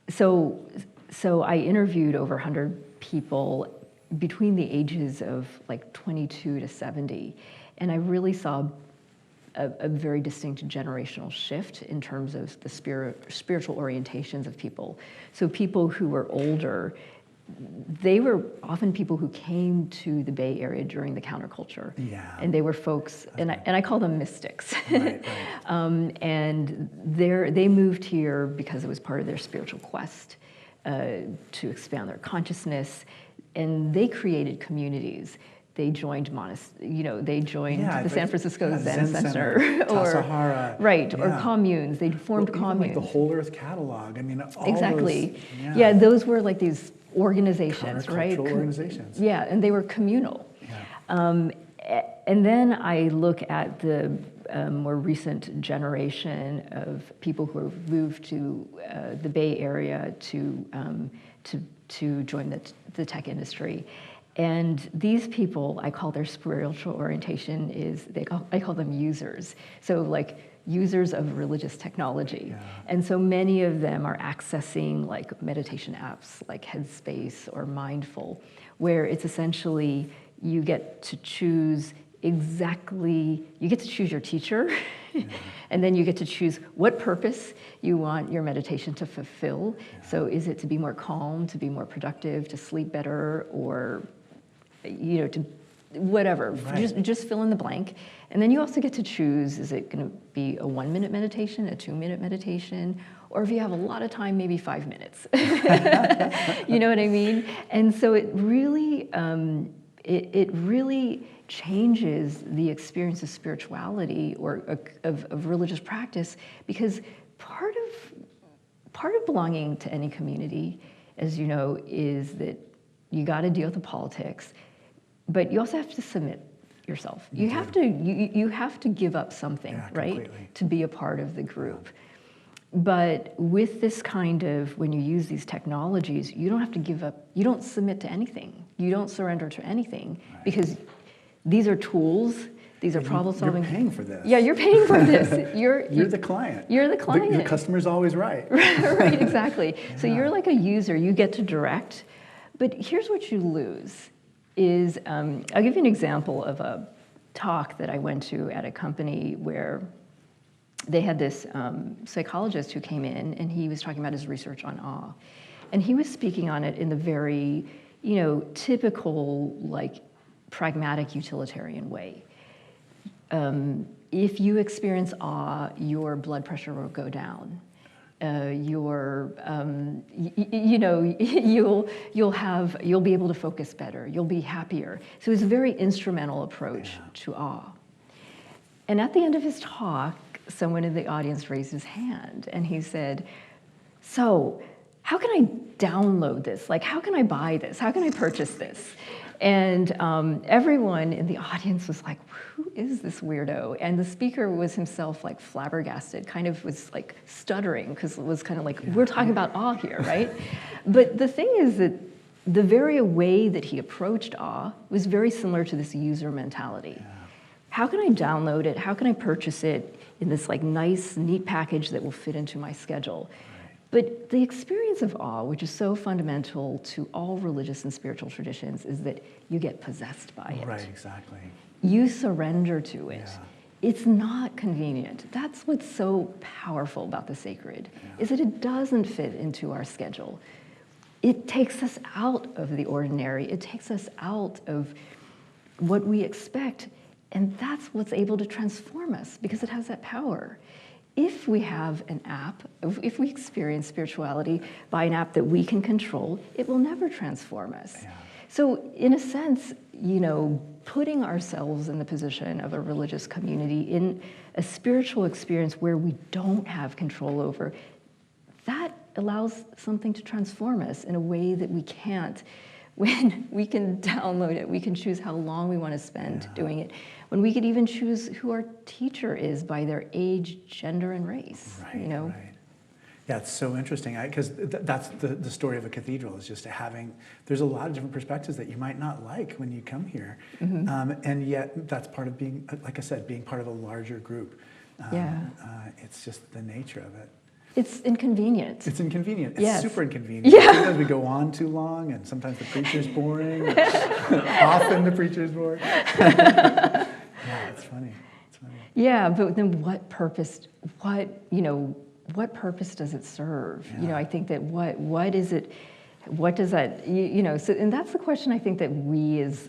B: So I interviewed over 100 people between the ages of like 22 to 70, and I really saw a very distinct generational shift in terms of the spiritual orientations of people. So people who were older, they were often people who came to the Bay Area during the counterculture. And they were folks, and I call them mystics.
A: Right.
B: And they moved here because it was part of their spiritual quest to expand their consciousness, and they created communities. They joined they joined the San Francisco Zen Center, or
A: Tassajara,
B: or communes. They formed communes.
A: Like the Whole Earth Catalog. All
B: exactly.
A: Those,
B: those were like these organizations, right?
A: Organizations.
B: And they were communal. And then I look at the more recent generation of people who have moved to the Bay Area to to join the tech industry. And these people, I call their spiritual orientation I call them users. So like users of religious technology.
A: Yeah.
B: And so many of them are accessing like meditation apps like Headspace or Mindful, where it's essentially you get to choose your teacher, and then you get to choose what purpose you want your meditation to fulfill. Yeah. So is it to be more calm, to be more productive, to sleep better, or to whatever, right. just fill in the blank. And then you also get to choose, is it going to be a 1-minute meditation, a 2-minute meditation, or if you have a lot of time, maybe 5 minutes. You know what I mean? And so it really, it really changes the experience of spirituality or of religious practice, because part of belonging to any community, as you know, is that you got to deal with the politics, but you also have to submit yourself. You have to give up something, right, completely. To be a part of the group. But with this kind of, when you use these technologies, you don't have to give up, you don't submit to anything. You don't surrender to anything, right. Because these are tools, these are problem solving.
A: You're paying for this.
B: Yeah, you're paying for this.
A: You're the client.
B: You're the client.
A: The customer's always right.
B: Right, exactly. Yeah. So you're like a user, you get to direct, but here's what you lose is, I'll give you an example of a talk that I went to at a company where they had this psychologist who came in, and he was talking about his research on awe. And he was speaking on it in the very, typical, like, pragmatic utilitarian way. If you experience awe, your blood pressure will go down. You'll be able to focus better. You'll be happier. So it's a very instrumental approach to awe. And at the end of his talk, someone in the audience raised his hand, and he said, "So, how can I download this? Like, how can I buy this? How can I purchase this?" And everyone in the audience was like, "Who is this weirdo?" And the speaker was himself like flabbergasted, kind of was like stuttering, because it was kind of like, we're talking about awe here, right? But the thing is that the very way that he approached awe was very similar to this user mentality. Yeah. How can I download it? How can I purchase it in this like nice, neat package that will fit into my schedule? But the experience of awe, which is so fundamental to all religious and spiritual traditions, is that you get possessed by it.
A: Right, exactly.
B: You surrender to it. Yeah. It's not convenient. That's what's so powerful about the sacred, is that it doesn't fit into our schedule. It takes us out of the ordinary. It takes us out of what we expect. And that's what's able to transform us, because it has that power. If we have an app, if we experience spirituality by an app that we can control, it will never transform us. Yeah. So in a sense, putting ourselves in the position of a religious community in a spiritual experience where we don't have control over, that allows something to transform us in a way that we can't. When we can download it, we can choose how long we want to spend doing it. When we could even choose who our teacher is by their age, gender, and race.
A: Right, right. Yeah, it's so interesting, because that's the story of a cathedral, is just there's a lot of different perspectives that you might not like when you come here. Mm-hmm. And yet that's part of being, like I said, being part of a larger group. It's just the nature of it.
B: It's inconvenient.
A: It's inconvenient. It's
B: yes.
A: super inconvenient.
B: Yeah.
A: Sometimes we go on too long, and sometimes the preacher's boring. Often the preacher's boring. Yeah, it's funny. It's funny.
B: Yeah, but then what purpose does it serve?
A: Yeah.
B: I think that what is it? What does that? So, and that's the question I think that we as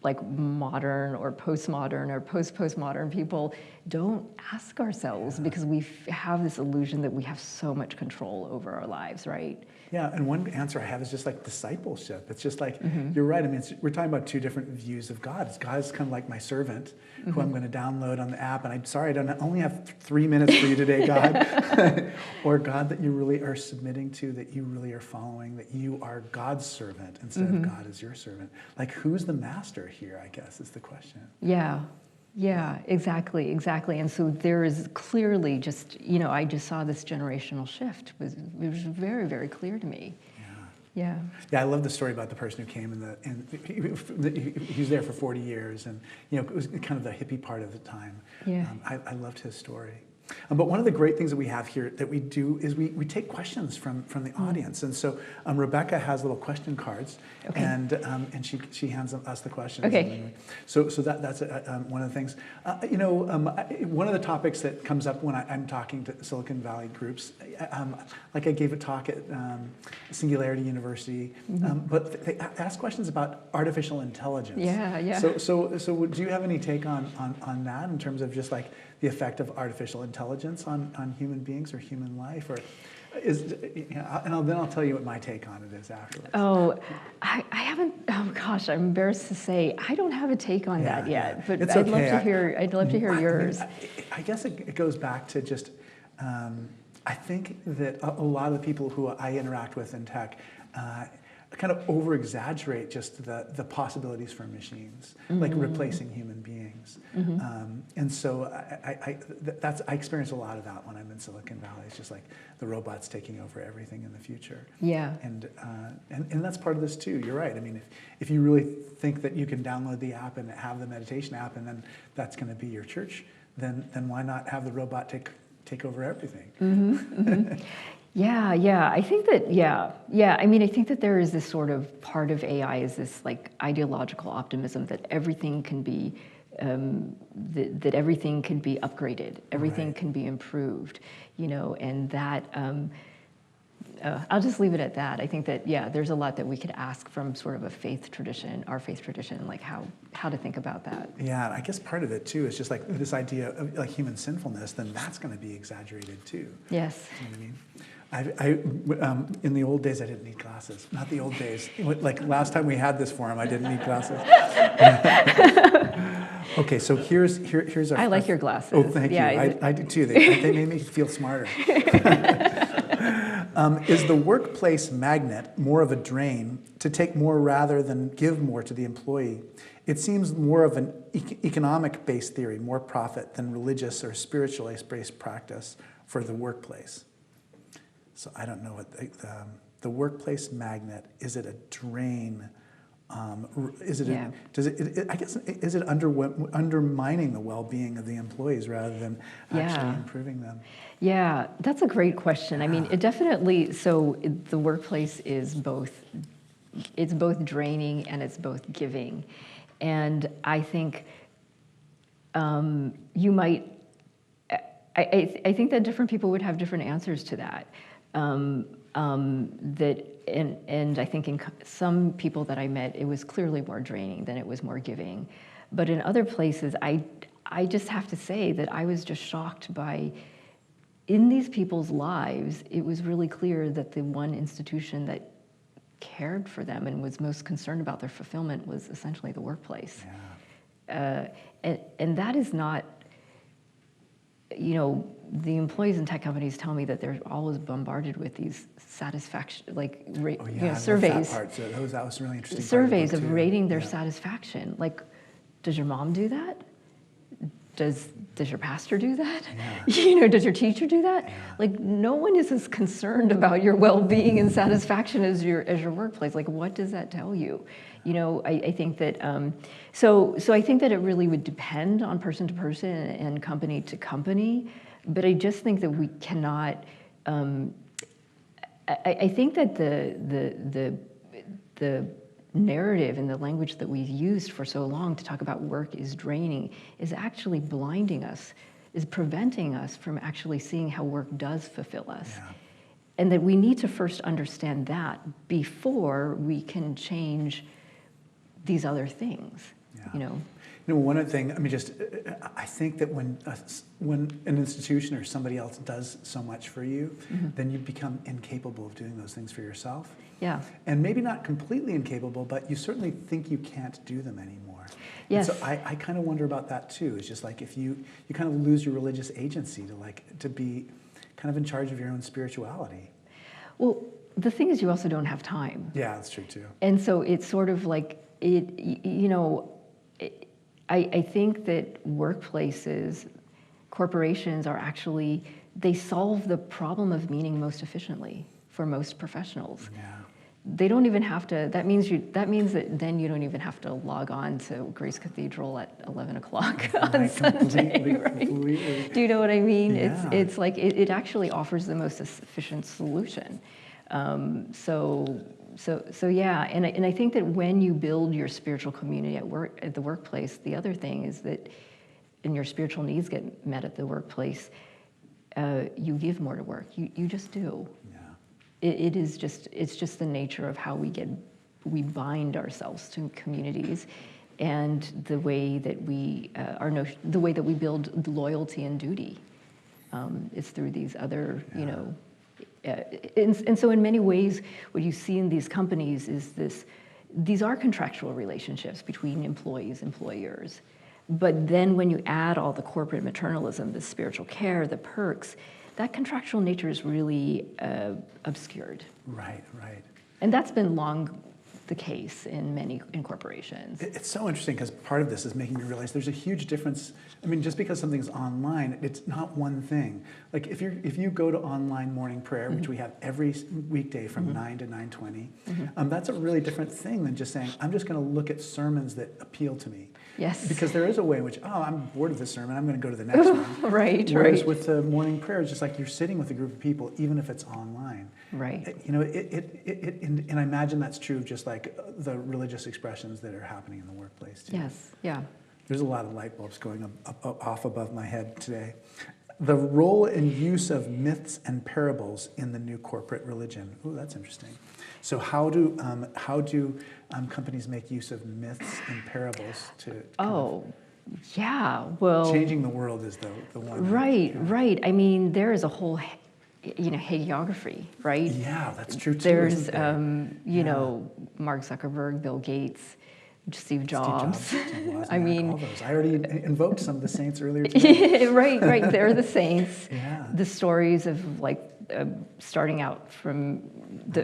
B: like modern or postmodern or post-postmodern people don't ask ourselves, because we have this illusion that we have so much control over our lives, right?
A: Yeah, and one answer I have is just like discipleship. It's just like, you're right, I mean, we're talking about two different views of God. God's kind of like my servant, who I'm going to download on the app, and I'm sorry, I only have 3 minutes for you today, God. Or God that you really are submitting to, that you really are following, that you are God's servant instead of God as your servant. Like, who's the master here, I guess, is the question.
B: Yeah, exactly. And so there is clearly just, I just saw this generational shift. It was very, very clear to me. Yeah.
A: Yeah, I love the story about the person who came and he was there for 40 years, and it was kind of the hippie part of the time.
B: Yeah.
A: I loved his story. But one of the great things that we have here that we do is we take questions from the audience. And so Rebecca has little question cards,
B: Okay.
A: and she hands us the questions.
B: Okay.
A: So that's one of the things. One of the topics that comes up when I'm talking to Silicon Valley groups, like I gave a talk at Singularity University, but they ask questions about artificial intelligence.
B: Yeah.
A: So do you have any take on that in terms of just like the effect of artificial intelligence on human beings or human life, or then I'll tell you what my take on it is afterwards.
B: Oh, I haven't. Oh gosh, I'm embarrassed to say I don't have a take on that yet. But
A: It's
B: I'd
A: okay.
B: love to hear yours.
A: I guess it goes back to just. I think that a lot of the people who I interact with in tech kind of over-exaggerate just the possibilities for machines, like replacing human beings. And so I experience a lot of that when I'm in Silicon Valley. It's just like the robots taking over everything in the future.
B: Yeah.
A: And that's part of this too. You're right. I mean, if you really think that you can download the app and have the meditation app, and then that's going to be your church, then why not have the robot take over everything?
B: Yeah. I think that, I mean, I think that there is this sort of part of AI is this like ideological optimism that everything can be, that everything can be upgraded, everything can be improved, and that, I'll just leave it at that. I think that, there's a lot that we could ask from sort of our faith tradition, like how to think about that.
A: Yeah, I guess part of it too is just like this idea of like human sinfulness, then that's going to be exaggerated too.
B: Yes.
A: You know what I mean? In the old days, I didn't need glasses. Not the old days. Like last time we had this forum, I didn't need glasses. Okay, so here's our.
B: I like your glasses.
A: Oh, thank you. I do too. They made me feel smarter. Is the workplace magnet more of a drain to take more rather than give more to the employee? It seems more of an economic-based theory, more profit than religious or spiritualist-based practice for the workplace. So I don't know what the workplace magnet, is it a drain? Is it? I guess is it undermining the well-being of the employees rather than actually improving them?
B: Yeah, that's a great question. I mean, it definitely. So the workplace is both. It's both draining and it's both giving, and I think you might. I think that different people would have different answers to that. And I think in some people that I met, it was clearly more draining than it was more giving. But in other places, I just have to say that I was just shocked by, in these people's lives, it was really clear that the one institution that cared for them and was most concerned about their fulfillment was essentially the workplace.
A: Yeah.
B: And that is not, the employees in tech companies tell me that they're always bombarded with these satisfaction, surveys.
A: That was really interesting.
B: Surveys of rating their satisfaction. Like, does your mom do that? Does your pastor do that?
A: Yeah.
B: Does your teacher do that?
A: Yeah.
B: Like, no one is as concerned about your well-being and satisfaction as your workplace. Like, what does that tell you? I think that so I think that it really would depend on person to person and company to company. But I just think that we cannot. I think that the narrative and the language that we've used for so long to talk about work is draining is actually blinding us, is preventing us from actually seeing how work does fulfill us.
A: Yeah.
B: And that we need to first understand that before we can change these other things.
A: Yeah. One thing, I think that when an institution or somebody else does so much for you, then you become incapable of doing those things for yourself.
B: Yeah.
A: And maybe not completely incapable, but you certainly think you can't do them anymore.
B: Yes.
A: And so I kind of wonder about that too. It's just like if you kind of lose your religious agency to be kind of in charge of your own spirituality.
B: Well, the thing is you also don't have time.
A: Yeah, that's true too.
B: And so it's sort of like, I think that workplaces, corporations are actually, they solve the problem of meaning most efficiently for most professionals.
A: Yeah.
B: they don't even have to, that means that then you don't even have to log on to Grace Cathedral at 11 o'clock on Sunday, right?
A: Completely.
B: Do you know what I mean?
A: Yeah.
B: It's like, it actually offers the most efficient solution. So yeah, and I think that when you build your spiritual community at the workplace, the other thing is that, and your spiritual needs get met at the workplace, you give more to work. You just do.
A: Yeah.
B: It's just the nature of how we bind ourselves to communities, and the way that we the way that we build loyalty and duty is through these other, you know. And so in many ways, what you see in these companies is these are contractual relationships between employees, employers. But then when you add all the corporate maternalism, the spiritual care, the perks, that contractual nature is really obscured.
A: Right.
B: And that's been long the case in corporations.
A: It's so interesting because part of this is making me realize there's a huge difference. I mean, just because something's online, it's not one thing. Like if you go to online morning prayer, which we have every weekday from 9 to 9:20, that's a really different thing than just saying, I'm just going to look at sermons that appeal to me.
B: Yes.
A: Because there is a way in which, I'm bored of this sermon, I'm going to go to the next one.
B: Right.
A: Whereas with the morning prayer, it's just like you're sitting with a group of people, even if it's online.
B: Right.
A: You know, and I imagine that's true of just like the religious expressions that are happening in the workplace too.
B: Yes. Yeah.
A: There's a lot of light bulbs going off above my head today. The role and use of myths and parables in the new corporate religion. Ooh, that's interesting. So how do companies make use of myths and parables to
B: yeah, well,
A: changing the world is the one.
B: Right. I mean, there is a whole, hagiography, right?
A: Yeah, that's true too.
B: There's,
A: isn't there?
B: know, Mark Zuckerberg, Bill Gates, Steve Jobs.
A: Steve Wozniak,
B: I mean,
A: all those. I already invoked some of the saints earlier today.
B: right. They're the saints.
A: Yeah.
B: The stories of like starting out from the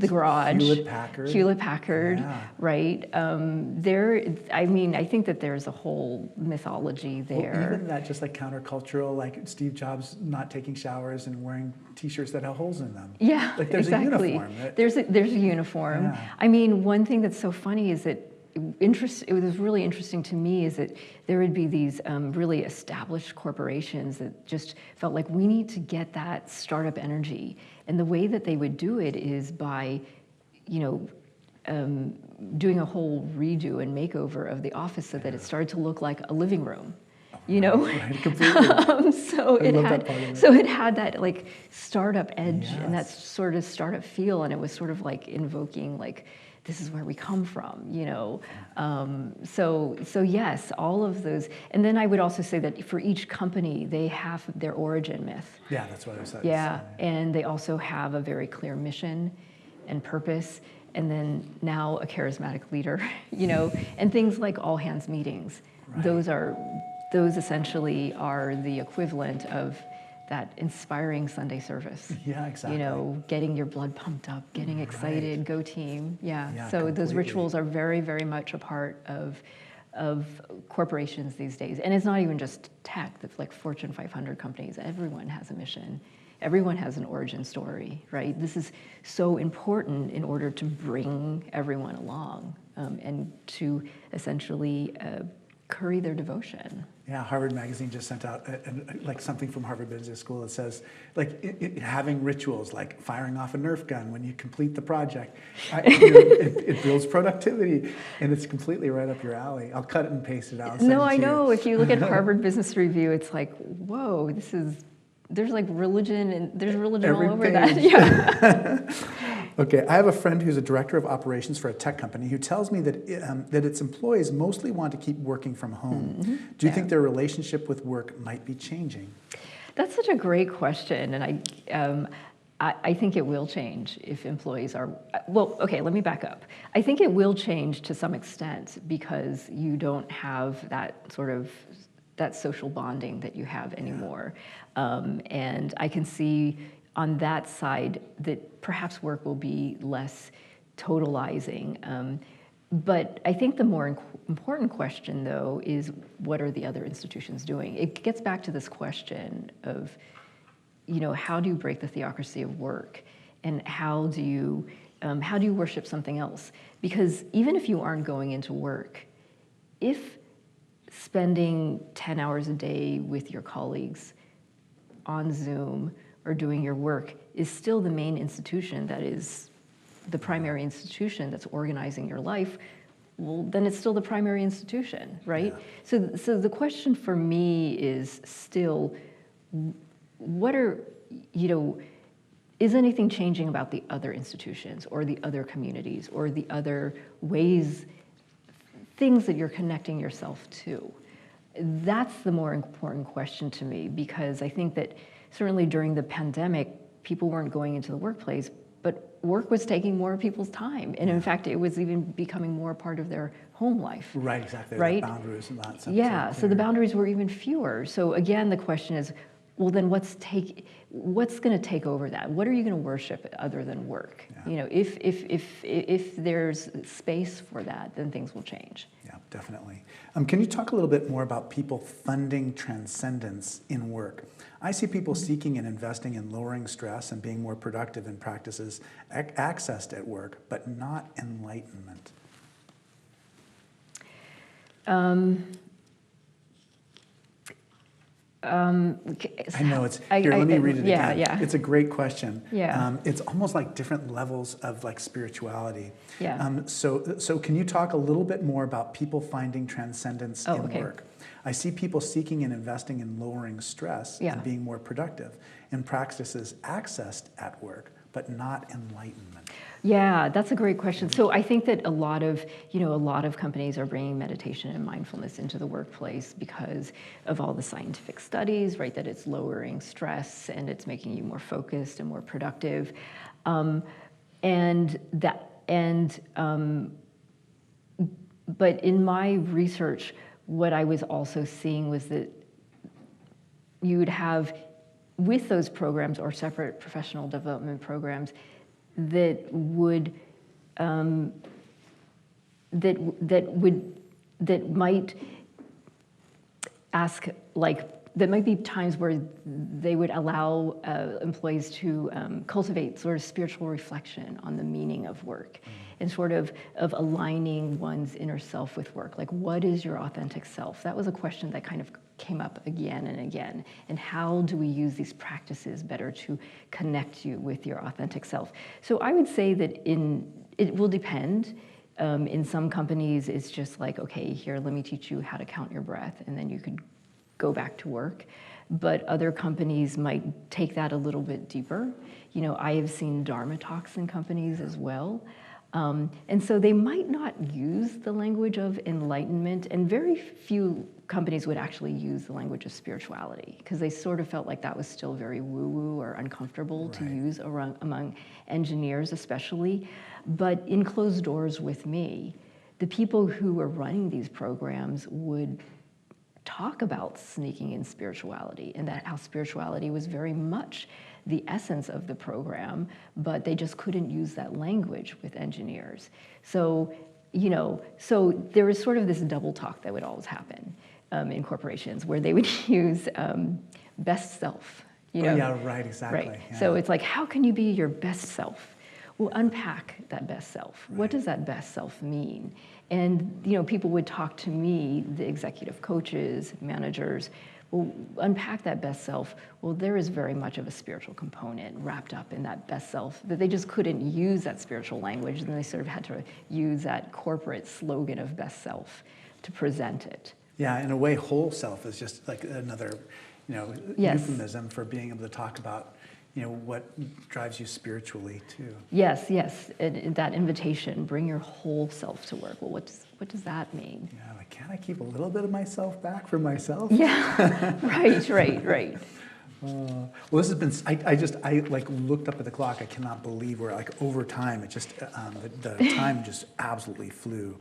B: garage. Hewlett Packard.
A: Yeah.
B: Right. I think that there's a whole mythology there.
A: Well, even that, just like countercultural, like Steve Jobs not taking showers and wearing T-shirts that have holes in them.
B: Yeah,
A: like there's
B: exactly.
A: a uniform.
B: There's a uniform.
A: Yeah.
B: I mean, one thing that's so funny is that it was really interesting to me is that there would be these really established corporations that just felt like we need to get that startup energy, and the way that they would do it is by, doing a whole redo and makeover of the office so that it started to look like a living room.
A: Right, completely.
B: So it had that like startup edge and that sort of startup feel, and it was sort of like invoking like, this is where we come from, So yes, all of those. And then I would also say that for each company, they have their origin myth.
A: Yeah, that's what I said.
B: Yeah, and they also have a very clear mission and purpose. And then now a charismatic leader, and things like all hands meetings. Right. Those essentially are the equivalent of that inspiring Sunday service.
A: Yeah, exactly.
B: Getting your blood pumped up, getting excited, go team. Yeah. So
A: completely.
B: Those rituals are very, very much a part of corporations these days. And it's not even just tech, it's like Fortune 500 companies. Everyone has a mission. Everyone has an origin story, right? This is so important in order to bring everyone along and to essentially curry their devotion.
A: Yeah, Harvard Magazine just sent out like something from Harvard Business School that says like having rituals like firing off a Nerf gun when you complete the project. It builds productivity, and it's completely right up your alley. I'll cut it and paste it out.
B: No, I know. If you look at Harvard Business Review, it's like, whoa, there's like religion, and there's religion all over that. Yeah.
A: Okay, I have a friend who's a director of operations for a tech company who tells me that that its employees mostly want to keep working from home. Mm-hmm. Do you think their relationship with work might be changing?
B: That's such a great question, and I think it will change if employees are, well, okay, let me back up. I think it will change to some extent because you don't have that sort of, that social bonding that you have anymore. And I can see on that side that perhaps work will be less totalizing. But I think the more important question, though, is what are the other institutions doing? It gets back to this question of, how do you break the theocracy of work? And how do you, How do you worship something else? Because even if you aren't going into work, if spending 10 hours a day with your colleagues on Zoom or doing your work is still the main institution, that is the primary institution that's organizing your life, well, then it's still the primary institution, right? Yeah. So the question for me is still, what are, is anything changing about the other institutions or the other communities or the other ways, things that you're connecting yourself to? That's the more important question to me, because I think that certainly during the pandemic, people weren't going into the workplace, but work was taking more of people's time. And in fact, it was even becoming more part of their home life.
A: Right, exactly.
B: Right?
A: The boundaries and that sense.
B: Yeah, so the boundaries were even fewer. So again, the question is, well, then what's going to take over that? What are you going to worship other than work? Yeah. If there's space for that, then things will change.
A: Yeah, definitely. Can you talk a little bit more about people funding transcendence in work? I see people seeking and investing in lowering stress and being more productive in practices accessed at work, but not enlightenment. I know it's, here, let me read it again.
B: Yeah.
A: It's a great question.
B: Yeah.
A: It's almost like different levels of like spirituality.
B: Yeah.
A: So can you talk a little bit more about people finding transcendence in work? I see people seeking and investing in lowering stress and being more productive in practices accessed at work, but not enlightenment.
B: Yeah, that's a great question. So I think that a lot of companies are bringing meditation and mindfulness into the workplace because of all the scientific studies, right? That it's lowering stress and it's making you more focused and more productive, but in my research, what I was also seeing was that you would have, with those programs or separate professional development programs, that might ask, like, there might be times where they would allow employees to cultivate sort of spiritual reflection on the meaning of work and sort of aligning one's inner self with work. Like, what is your authentic self? That was a question that kind of came up again and again. And how do we use these practices better to connect you with your authentic self? So I would say that it will depend. In some companies, it's just like, okay, here, let me teach you how to count your breath, and then you could go back to work. But other companies might take that a little bit deeper. I have seen Dharma talks in companies as well. And so they might not use the language of enlightenment, and very few companies would actually use the language of spirituality, because they sort of felt like that was still very woo-woo or uncomfortable to use among engineers especially. But in closed doors with me, the people who were running these programs would talk about sneaking in spirituality, and that how spirituality was very much the essence of the program, but they just couldn't use that language with engineers. So, so there was sort of this double talk that would always happen in corporations, where they would use best self.
A: Yeah, right, exactly.
B: Right.
A: Yeah.
B: So it's like, how can you be your best self? Well, unpack that best self. Right. What does that best self mean? And people would talk to me, the executive coaches, managers, well, unpack that best self. Well, there is very much of a spiritual component wrapped up in that best self, that they just couldn't use that spiritual language, and they sort of had to use that corporate slogan of best self to present it.
A: Yeah, in a way, whole self is just like another, euphemism for being able to talk about, what drives you spiritually too.
B: Yes, and that invitation, bring your whole self to work. Well, what does that mean?
A: Yeah, like, can't I keep a little bit of myself back for myself?
B: Yeah, right.
A: Well, this has been, I like looked up at the clock. I cannot believe we're like over time. It just, the time just absolutely flew.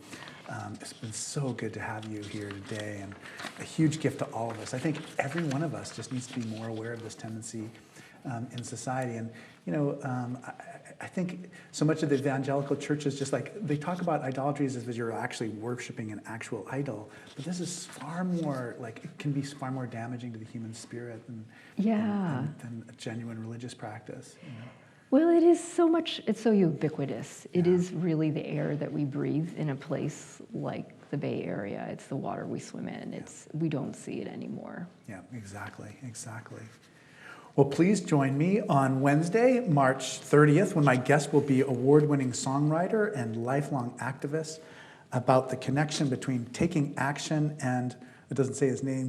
A: It's been so good to have you here today, and a huge gift to all of us. I think every one of us just needs to be more aware of this tendency in society. And, I think so much of the evangelical churches, just like they talk about idolatry as if you're actually worshiping an actual idol, but this is far more, like, it can be far more damaging to the human spirit than a genuine religious practice.
B: Well, it is so much, it's so ubiquitous. It
A: Yeah.
B: is really the air that we breathe in a place like the Bay Area. It's the water we swim in. We don't see it anymore.
A: Yeah, exactly, exactly. Well, please join me on Wednesday, March 30th, when my guest will be award-winning songwriter and lifelong activist about the connection between taking action and, it doesn't say his name,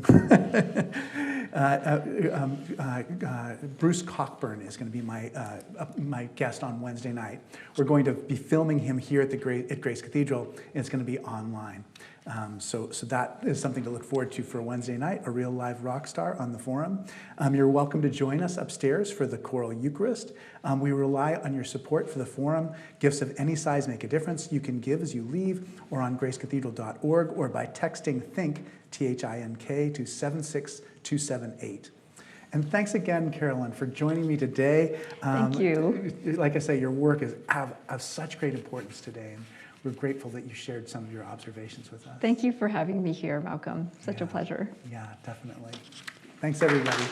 A: Bruce Cockburn is going to be my guest on Wednesday night. We're going to be filming him here at Grace Cathedral, and it's going to be online. So that is something to look forward to for Wednesday night, a real live rock star on the forum. You're welcome to join us upstairs for the choral Eucharist. We rely on your support for the forum. Gifts of any size make a difference. You can give as you leave or on gracecathedral.org or by texting THINK, T-H-I-N-K, to 76278. And thanks again, Carolyn, for joining me today.
B: Thank you.
A: Like I say, your work is of such great importance today. And we're grateful that you shared some of your observations with us.
B: Thank you for having me here, Malcolm. Such a pleasure.
A: Yeah, definitely. Thanks, everybody.